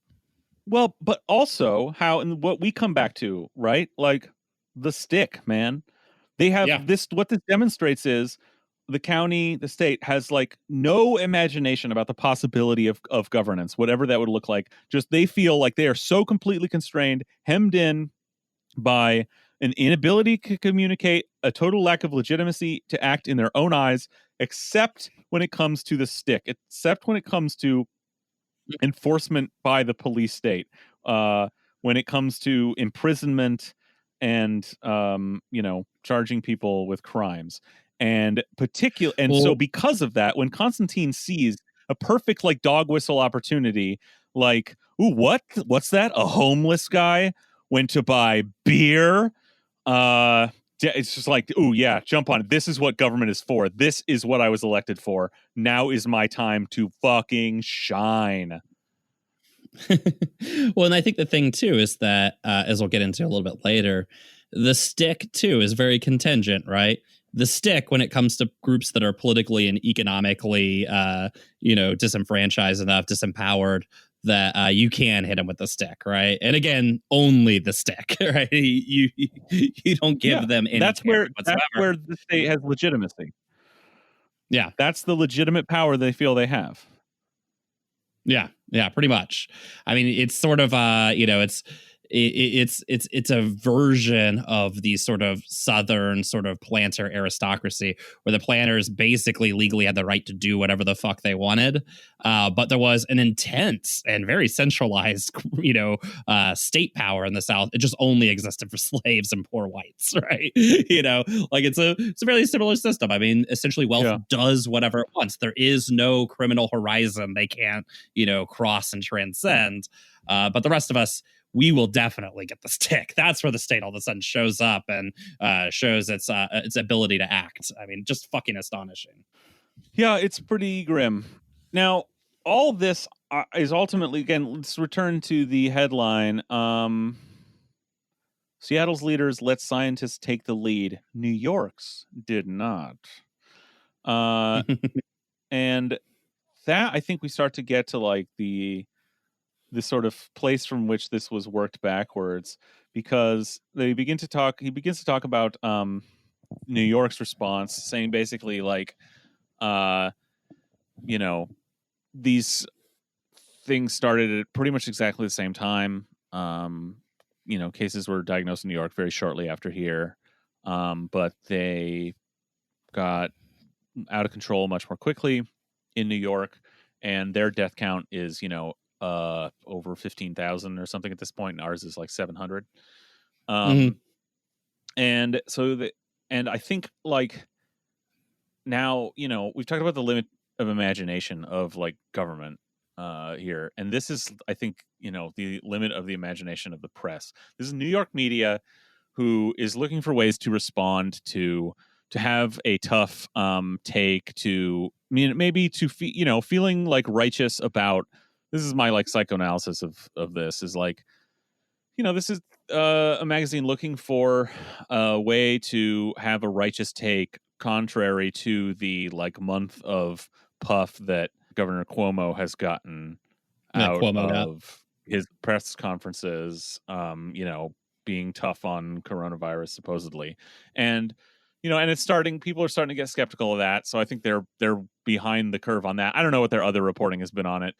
Well, but also how, and what we come back to, right? Like the stick, man. They have this, what this demonstrates is the county, the state has like no imagination about the possibility of governance, whatever that would look like. Just they feel like they are so completely constrained, hemmed in by an inability to communicate, a total lack of legitimacy to act in their own eyes, except when it comes to the stick, except when it comes to enforcement by the police state, when it comes to imprisonment and charging people with crimes. And so because of that, when Constantine sees a perfect like dog whistle opportunity, like, ooh, what's that? A homeless guy went to buy beer. It's just like, ooh, yeah, jump on it. This is what government is for. This is what I was elected for. Now is my time to fucking shine.
Well, and I think the thing too is that, as we'll get into a little bit later, the stick too is very contingent, right? The stick, when it comes to groups that are politically and economically, disenfranchised enough, disempowered, that you can hit them with the stick, right? And again, only the stick, right? You don't give them any.
That's where the state has legitimacy.
Yeah,
that's the legitimate power they feel they have.
Yeah, pretty much. I mean, it's sort of it's a version of the sort of Southern sort of planter aristocracy, where the planters basically legally had the right to do whatever the fuck they wanted, but there was an intense and very centralized, state power in the South. It just only existed for slaves and poor whites, right? Like it's a fairly similar system. I mean, essentially, wealth does whatever it wants. There is no criminal horizon they can't, cross and transcend. But the rest of us, we will definitely get the stick. That's where the state all of a sudden shows up and shows its ability to act. I mean, just fucking astonishing.
Yeah, it's pretty grim. Now, all this is ultimately, again, let's return to the headline. Seattle's leaders let scientists take the lead. New York's did not. And that, I think we start to get to like the sort of place from which this was worked backwards, because he begins to talk about New York's response, saying basically like, these things started at pretty much exactly the same time. Cases were diagnosed in New York very shortly after here, but they got out of control much more quickly in New York, and their death count is over 15,000 or something at this point, and ours is like 700. And so and I think like now, we've talked about the limit of imagination of like government, here, and this is, I think, the limit of the imagination of the press. This is New York media who is looking for ways to respond to have a tough take, to maybe to feeling like righteous about. This is my like psychoanalysis of this is like, this is a magazine looking for a way to have a righteous take contrary to the like month of puff that Governor Cuomo has gotten
That
out
Cuomo got.
of his press conferences, being tough on coronavirus supposedly. And and it's starting, people are starting to get skeptical of that. So I think they're behind the curve on that. I don't know what their other reporting has been on it.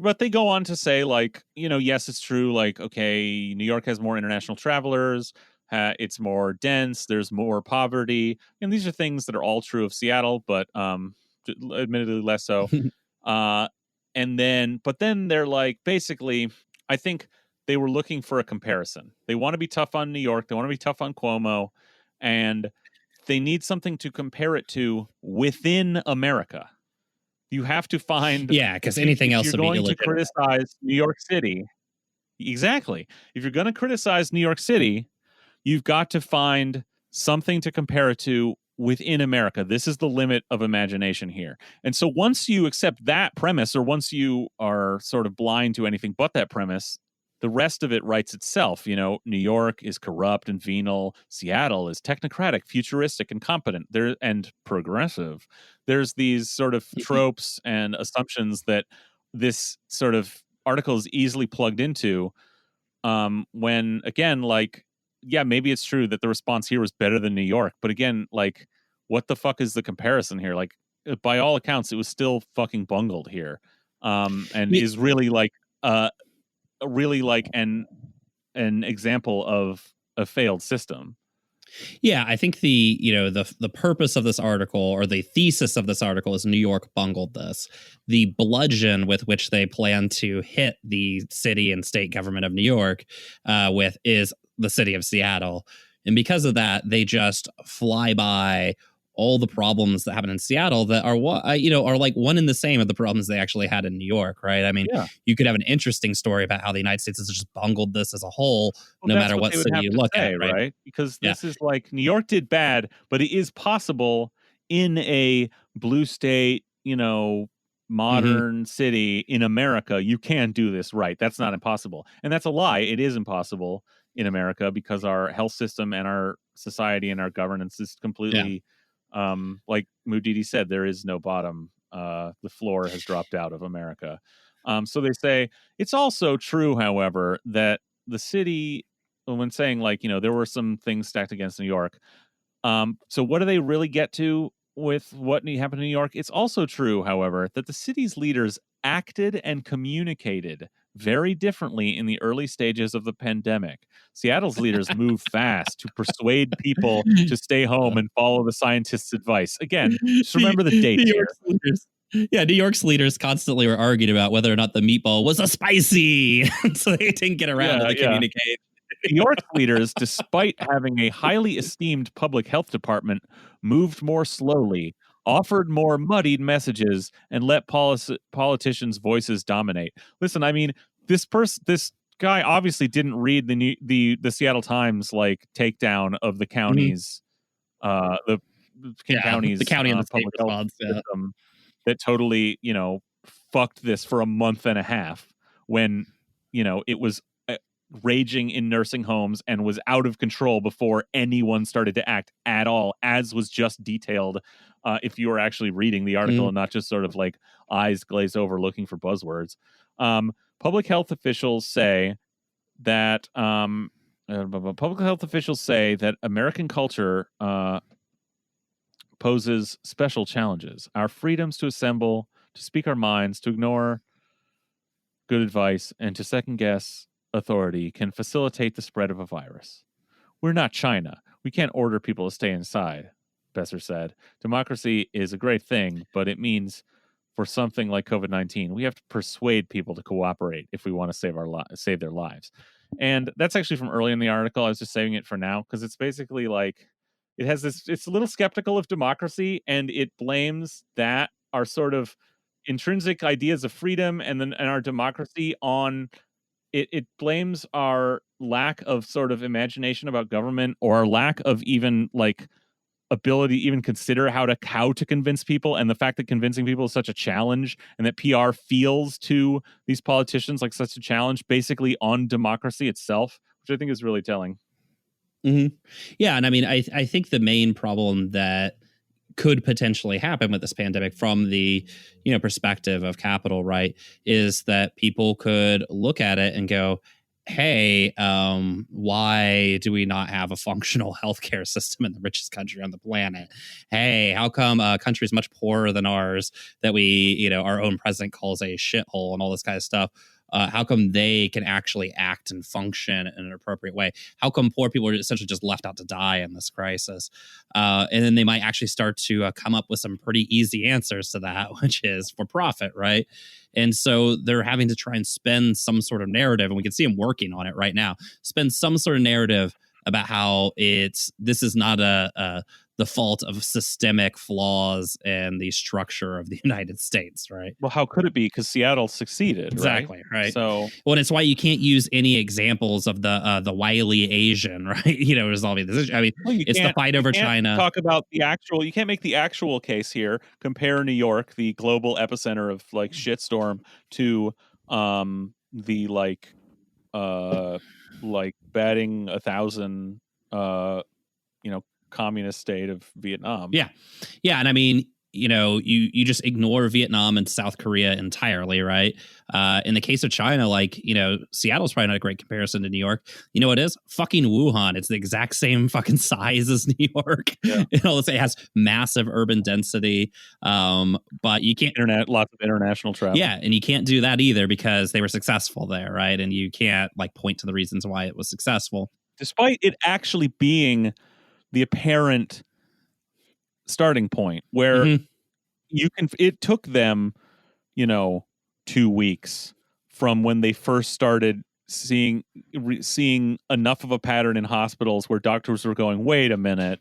But they go on to say, like, yes, it's true, like, okay, New York has more international travelers, it's more dense, there's more poverty, and these are things that are all true of Seattle, but admittedly less so. uh but then they're like, basically, I think they were looking for a comparison. They want to be tough on New York, they want to be tough on Cuomo, and they need something to compare it to within America. You have to find,
Yeah, because anything
if
else
you're
would be
going to
illegitimate.
criticize New York City, exactly. If you're going to criticize New York City, you've got to find something to compare it to within America. This is the limit of imagination here. And so once you accept that premise, or once you are sort of blind to anything but that premise, the rest of it writes itself. New York is corrupt and venal. Seattle is technocratic, futuristic, and competent. There and progressive. There's these sort of
Mhm.
tropes and assumptions that this sort of article is easily plugged into. When again, like, yeah, maybe it's true that the response here was better than New York, but again, like, what the fuck is the comparison here? Like, by all accounts, it was still fucking bungled here, and
Ye-
is really like uh really like an example of a failed system.
Yeah, I think the purpose of this article, or the thesis of this article, is New York bungled this. The bludgeon with which they plan to hit the city and state government of New York with is the city of Seattle, and because of that, they just fly by all the problems that happen in Seattle that are are like one and the same of the problems they actually had in New York, right? I mean,
Yeah.
you could have an interesting story about how the United States has just bungled this as a whole,
Well,
no
that's
matter
what
what
they would
city
have
you
to
look at,
say,
right?
right? Because
Yeah.
this is like, New York did bad, but it is possible in a blue state,
Hmm.
modern city in America, you can do this right. That's not impossible. And that's a lie. It is impossible in America because our health system and our society and our governance is
Yeah.
completely, like Mudidi said, there is no bottom. The floor has dropped out of America. So they say it's also true, however, that the city, when saying, like, there were some things stacked against New York. So what do they really get to with what happened in New York? It's also true, however, that the city's leaders acted and communicated very differently in the early stages of the pandemic. Seattle's leaders moved fast to persuade people to stay home and follow the scientists' advice. Again, just remember the
New
dates here.
York's leaders. Yeah, New York's leaders constantly were arguing about whether or not the meatball was a spicy, so they didn't get around to
Yeah,
the
yeah.
communication.
New York's leaders, despite having a highly esteemed public health department, moved more slowly, offered more muddied messages, and let politicians' voices dominate. Listen, I mean, this guy obviously didn't read the Seattle Times like takedown of the
Mhm.
county's the King
Yeah, the
County's
county and the state
public health
response. Yeah.
system that totally, fucked this for a month and a half when, it was raging in nursing homes and was out of control before anyone started to act at all, as was just detailed. If you were actually reading the article
Mhm.
and not just sort of like eyes glazed over looking for buzzwords. Public health officials say that public health officials say that American culture poses special challenges. Our freedoms to assemble, to speak our minds, to ignore good advice, and to second guess authority can facilitate the spread of a virus. We're not China. We can't order people to stay inside, Besser said. Democracy is a great thing, but it means for something like COVID-19, we have to persuade people to cooperate if we want to save their lives. And that's actually from early in the article. I was just saving it for now because it's basically like it's a little skeptical of democracy, and it blames that our sort of intrinsic ideas of freedom and our democracy on it blames our lack of sort of imagination about government, or our lack of even like ability to even consider how to convince people, and the fact that convincing people is such a challenge, and that PR feels to these politicians like such a challenge, basically on democracy itself, which I think is really telling.
Mm-hmm. Yeah, and I mean, I think the main problem that could potentially happen with this pandemic from the perspective of capital, right, is that people could look at it and go, hey, why do we not have a functional healthcare system in the richest country on the planet? Hey, how come a country is much poorer than ours that we, our own president calls a shithole and all this kind of stuff? How come they can actually act and function in an appropriate way? How come poor people are essentially just left out to die in this crisis? And then they might actually start to come up with some pretty easy answers to that, which is for profit, right? And so they're having to try and spend some sort of narrative, and we can see them working on it right now. Spend some sort of narrative about how this is not the fault of systemic flaws and the structure of the United States, right?
Well, how could it be? Because Seattle succeeded,
exactly, right?
So,
well, it's why you can't use any examples of the wily Asian, right? Resolving this issue. I mean, it's the fight over China.
Talk about the actual. You can't make the actual case here. Compare New York, the global epicenter of like shitstorm, to the like batting 1,000 communist state of Vietnam.
Yeah, and I mean, you just ignore Vietnam and South Korea entirely, right? In the case of China, like, Seattle's probably not a great comparison to New York. You know what it is? Fucking Wuhan. It's the exact same fucking size as New York.
Yeah.
It has massive urban density, but you can't
lots of international travel.
Yeah, and you can't do that either because they were successful there, right? And you can't like point to the reasons why it was successful,
despite it actually being the apparent starting point where it took them 2 weeks from when they first started seeing enough of a pattern in hospitals where doctors were going, wait a minute,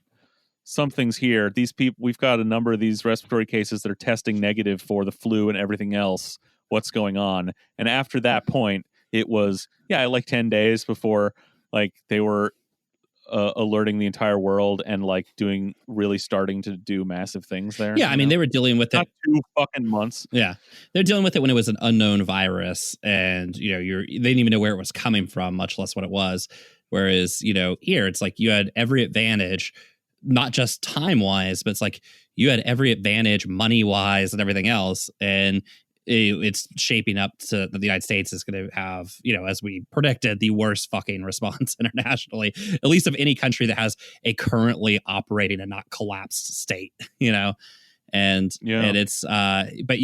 something's here. These people, we've got a number of these respiratory cases that are testing negative for the flu and everything else. What's going on? And after that point, it was like 10 days before like they were alerting the entire world and like starting to do massive things there.
Yeah, I mean, they were dealing with
it 2 fucking months.
Yeah, they're dealing with it when it was an unknown virus, and they didn't even know where it was coming from, much less what it was. Whereas here it's like you had every advantage, not just time wise, but it's like you had every advantage money wise and everything else, and it's shaping up to that the United States is going to have, as we predicted, the worst fucking response internationally, at least of any country that has a currently operating and not collapsed state, and it's but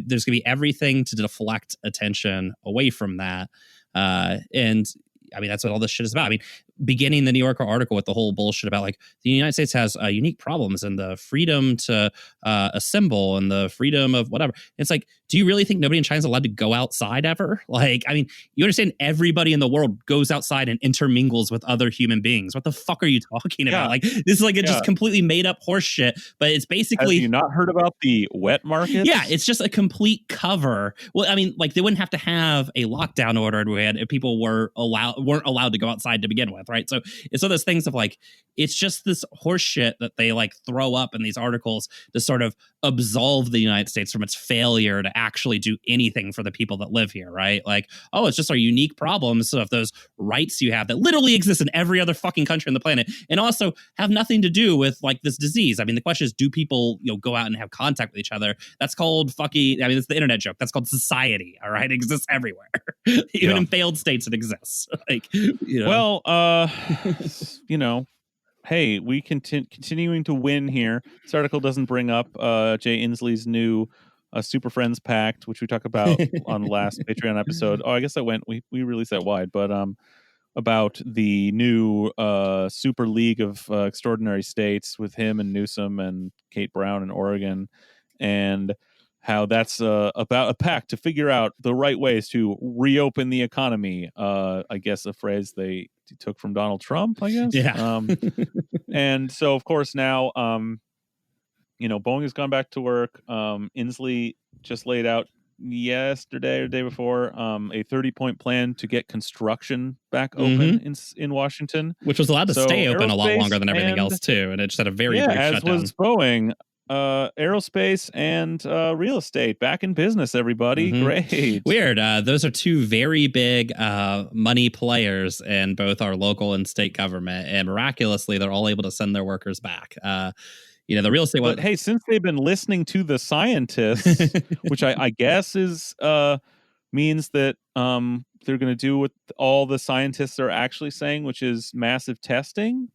there's gonna be everything to deflect attention away from that, and I mean, that's what all this shit is about. I mean, beginning the New Yorker article with the whole bullshit about like the United States has unique problems and the freedom to assemble and the freedom of whatever. It's like, do you really think nobody in China is allowed to go outside ever? Like, I mean, you understand everybody in the world goes outside and intermingles with other human beings. What the fuck are you talking about? Like, this is like a just completely made up horse shit, but it's basically...
Have you not heard about the wet markets?
Yeah, it's just a complete cover. Well, I mean, like they wouldn't have to have a lockdown order if people weren't allowed to go outside to begin with, right? So it's one of those things of like, it's just this horse shit that they like throw up in these articles to sort of absolve the United States from its failure to actually do anything for the people that live here, right? Like, oh, it's just our unique problems of those rights you have that literally exist in every other fucking country on the planet, and also have nothing to do with like this disease. I mean, the question is, do people go out and have contact with each other? That's called fucking, I mean, it's the internet joke. That's called society, all right? It exists everywhere. Even in failed states, it exists. Like,
well, hey, we continuing to win here. This article doesn't bring up Jay Inslee's new Super Friends Pact, which we talked about on the last Patreon episode. Oh, I guess we released that wide, but about the new Super League of Extraordinary States with him and Newsom and Kate Brown in Oregon, and how that's about a pact to figure out the right ways to reopen the economy. I guess a phrase they took from Donald Trump, I guess.
Yeah.
And so, of course, now Boeing has gone back to work. Inslee just laid out yesterday or the day before a 30-point plan to get construction back open in Washington,
which was allowed to
so
stay open a lot longer
aerospace
than everything
and
else too, and it just had a very
yeah,
brief
as
shutdown.
was Boeing. Aerospace and real estate back in business, everybody. Great.
Weird. Those are two very big money players in both our local and state government, and miraculously they're all able to send their workers back. The real estate
But hey, since they've been listening to the scientists, which I guess is means that they're going to do what all the scientists are actually saying, which is massive testing.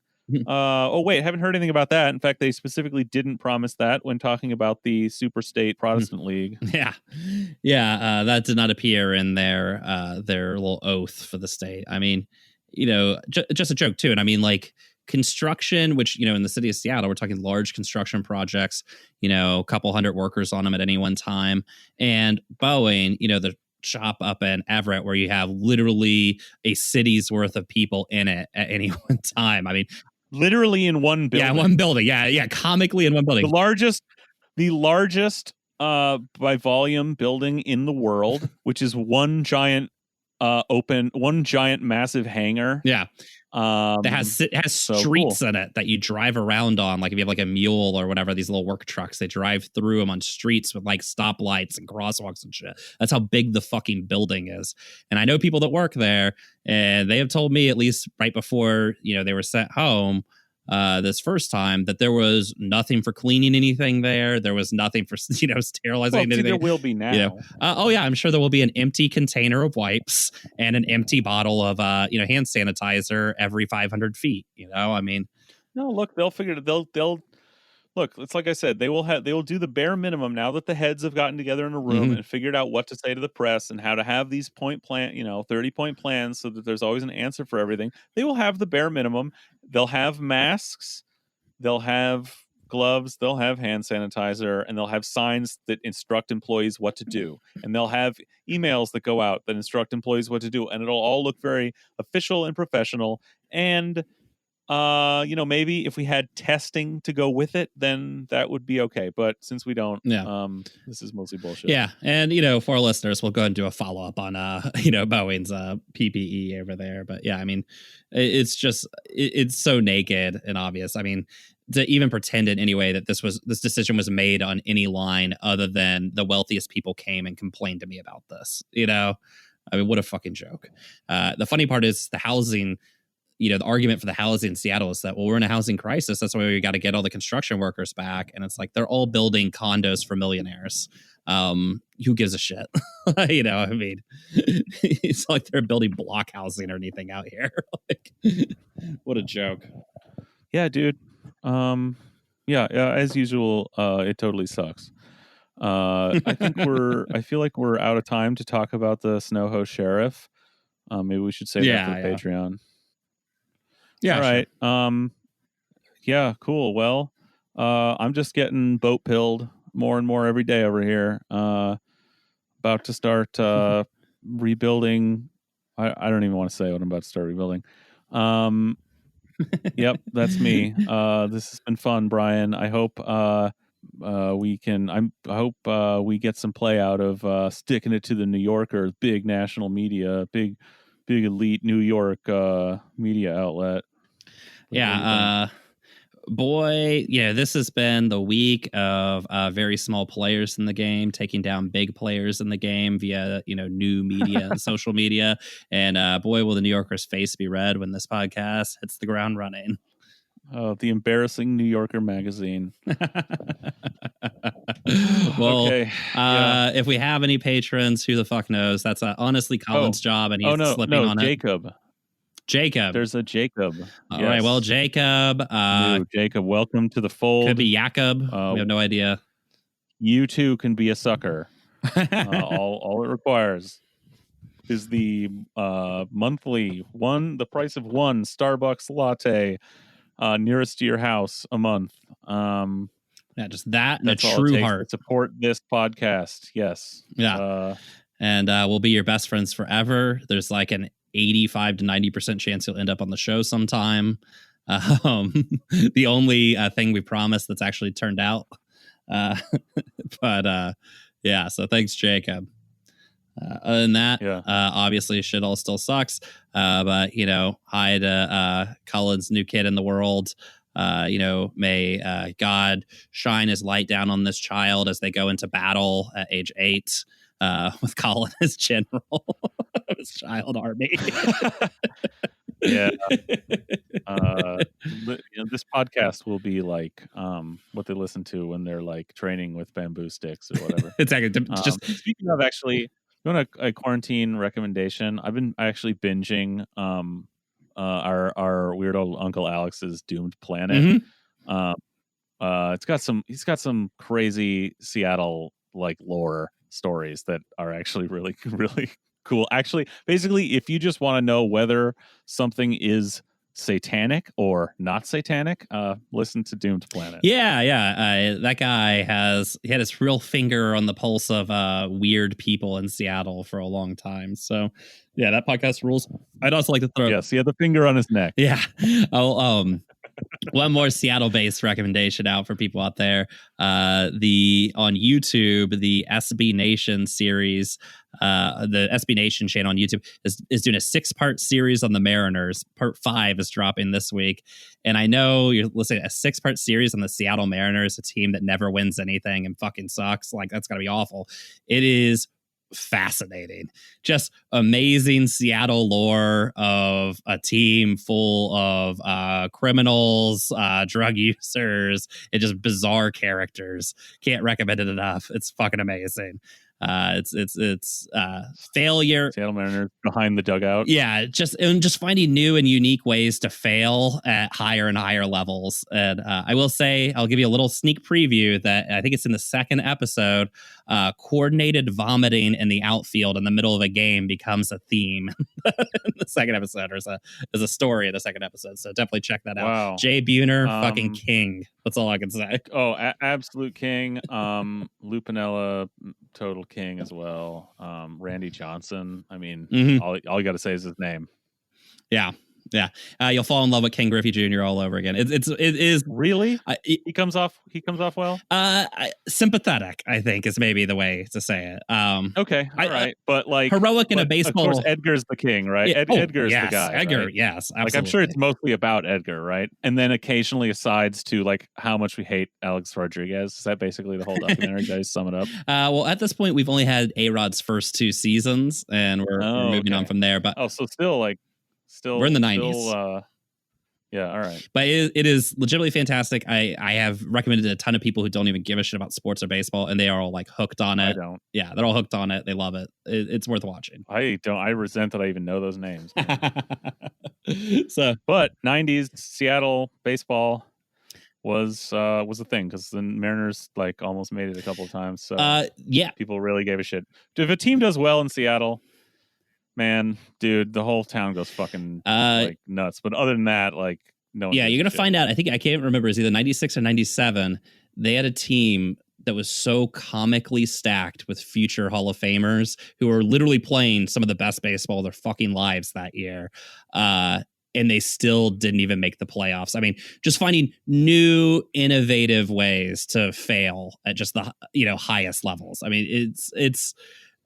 Oh wait, haven't heard anything about that. In fact, they specifically didn't promise that when talking about the super state Protestant League.
Yeah, that did not appear in their little oath for the state. I mean, just a joke too. And I mean, like construction, which in the city of Seattle, we're talking large construction projects. A couple hundred workers on them at any one time, and Boeing, the shop up in Everett where you have literally a city's worth of people in it at any one time. I mean,
literally in one building.
Yeah, one building. Yeah, comically in one building.
The largest by volume building in the world, which is one giant massive hangar.
Yeah. It has streets in it that you drive around on. Like if you have like a mule or whatever, these little work trucks, they drive through them on streets with like stoplights and crosswalks and shit. That's how big the fucking building is. And I know people that work there, and they have told me, at least right before they were sent home this first time, that there was nothing for cleaning anything there. There was nothing for sterilizing anything.
There will be now.
Oh yeah, I'm sure there will be an empty container of wipes and an empty bottle of hand sanitizer every 500 feet. I mean,
no, look, they'll figure it. They'll look. It's like I said, they will do the bare minimum now that the heads have gotten together in a room and figured out what to say to the press and how to have these 30-point plans so that there's always an answer for everything. They will have the bare minimum. They'll have masks, they'll have gloves, they'll have hand sanitizer, and they'll have signs that instruct employees what to do. And they'll have emails that go out that instruct employees what to do. And it'll all look very official and professional. And maybe if we had testing to go with it, then that would be okay. But since we don't, this is mostly bullshit.
Yeah. And, for our listeners, we'll go and do a follow up on, Boeing's PPE over there. But yeah, I mean, it's just, it's so naked and obvious. I mean, to even pretend in any way that this decision was made on any line other than the wealthiest people came and complained to me about this, I mean, what a fucking joke. The funny part is the housing. The argument for the housing in Seattle is that, well, we're in a housing crisis. That's why we got to get all the construction workers back. And it's like, they're all building condos for millionaires. Who gives a shit? I mean, it's like they're building block housing or anything out here. Like, what a joke.
Yeah, dude. Yeah, as usual, it totally sucks. I feel like we're out of time to talk about the Snow Host Sheriff. Maybe we should save that for Patreon.
Yeah.
All right. Sure. Yeah, cool. Well, I'm just getting boat pilled more and more every day over here. About to start rebuilding. I don't even want to say what I'm about to start rebuilding. Yep, that's me. This has been fun, Brian. I hope we get some play out of sticking it to the New Yorker, big national media, big elite New York media outlet.
Yeah, boy, this has been the week of very small players in the game taking down big players in the game via new media and social media. And boy, will the New Yorker's face be red when this podcast hits the ground running.
Oh, the embarrassing New Yorker magazine.
Well, okay. If we have any patrons, who the fuck knows? That's honestly Colin's job, and he's slipping on
Jacob. There's a Jacob.
All right. Well, Jacob.
Jacob, welcome to the fold.
Could be Jacob. We have no idea.
You too can be a sucker. All it requires is the monthly the price of one Starbucks latte nearest to your house a month.
Just that and a true heart.
To support this podcast. Yes.
Yeah. And we'll be your best friends forever. There's like an 85 to 90% chance you'll end up on the show sometime. The only thing we promised that's actually turned out But yeah, so thanks, Jacob. Other than that,
Yeah.
obviously shit all still sucks. But hi to Colin's new kid in the world. May God shine his light down on this child as they go into battle at age 8 with Colin as general of his child army.
Yeah. This podcast will be like what they listen to when they're like training with bamboo sticks or whatever.
It's actually just
speaking of, actually, you want a quarantine recommendation? I've been actually binging our weird old Uncle Alex's Doomed Planet. He's got some crazy Seattle like lore stories that are actually really, really cool. Actually, basically, if you just want to know whether something is satanic or not satanic, listen to Doomed Planet.
Yeah. That guy had his real finger on the pulse of weird people in Seattle for a long time. So yeah, that podcast rules. I'd also like to throw
he had the finger on his neck.
Yeah. One more Seattle-based recommendation out for people out there. On YouTube, the SB Nation series, the SB Nation channel on YouTube is doing a 6-part series on the Mariners. Part 5 is dropping this week. And I know you're listening to a 6-part series on the Seattle Mariners, a team that never wins anything and fucking sucks. Like, that's going to be awful. It is fascinating. Just amazing Seattle lore of a team full of criminals, drug users, and just bizarre characters. Can't recommend it enough. It's fucking amazing. It's failure.
Seattle Mariners behind the dugout.
Yeah, just finding new and unique ways to fail at higher and higher levels. And I will say, I'll give you a little sneak preview that I think it's in the second episode. Coordinated vomiting in the outfield in the middle of a game becomes a theme in the second episode, or is a story in the second episode. So definitely check that out.
Wow.
Jay Buhner, fucking king. That's all I can say.
Oh, absolute king. Lou Piniella, total king as well. Randy Johnson. I mean, all you got to say is his name.
Yeah. You'll fall in love with King Griffey Jr. all over again. It is
really. He comes off well.
Sympathetic, I think, is maybe the way to say it.
Okay, all right, but like
heroic in a baseball.
Of course, Edgar's the king, right?
Yeah.
Edgar's
yes,
the guy.
Edgar,
right?
yes, absolutely.
Like, I'm sure it's mostly about Edgar, right? And then occasionally asides to like how much we hate Alex Rodriguez. Is that basically the whole documentary? Did I sum it up?
Well, at this point, we've only had A-Rod's first 2 seasons, and we're moving on from there. But
so still
we're in the 90s.
Yeah, all right.
But it is legitimately fantastic. I have recommended it to a ton of people who don't even give a shit about sports or baseball, and they are all like hooked on it.
I don't.
Yeah, they're all hooked on it. They love it. It's worth watching.
I don't. I resent that I even know those names.
So,
but 90s Seattle baseball was a thing because the Mariners like almost made it a couple of times. So
yeah,
people really gave a shit. If a team does well in Seattle, man, dude, the whole town goes fucking like nuts. But other than that, like, no.
Yeah, you're gonna find out. I think I can't remember. It's either 96 or 97. They had a team that was so comically stacked with future Hall of Famers who were literally playing some of the best baseball of their fucking lives that year. And they still didn't even make the playoffs. I mean, just finding new, innovative ways to fail at just the highest levels. I mean, it's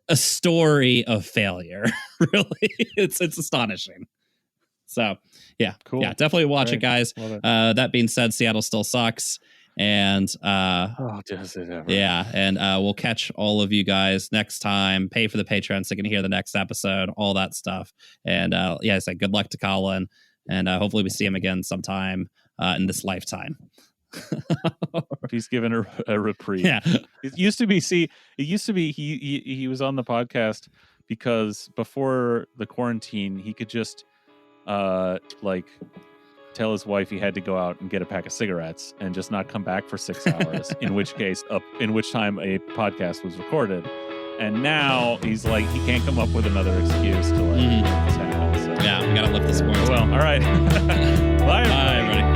a story of failure. Really, it's astonishing. So yeah,
cool.
Yeah, definitely watch it, guys. That being said, Seattle still sucks, and
does it ever?
Yeah, and we'll catch all of you guys next time. Pay for the Patreon so you can hear the next episode, all that stuff. And I say good luck to Colin, and hopefully we see him again sometime in this lifetime.
He's given a reprieve.
Yeah,
it used to be he was on the podcast because before the quarantine he could just like tell his wife he had to go out and get a pack of cigarettes and just not come back for 6 hours, in which time a podcast was recorded. And now he's like, he can't come up with another excuse to like his house. So.
Yeah, we gotta lift the score.
Well, all right. Bye,
everybody.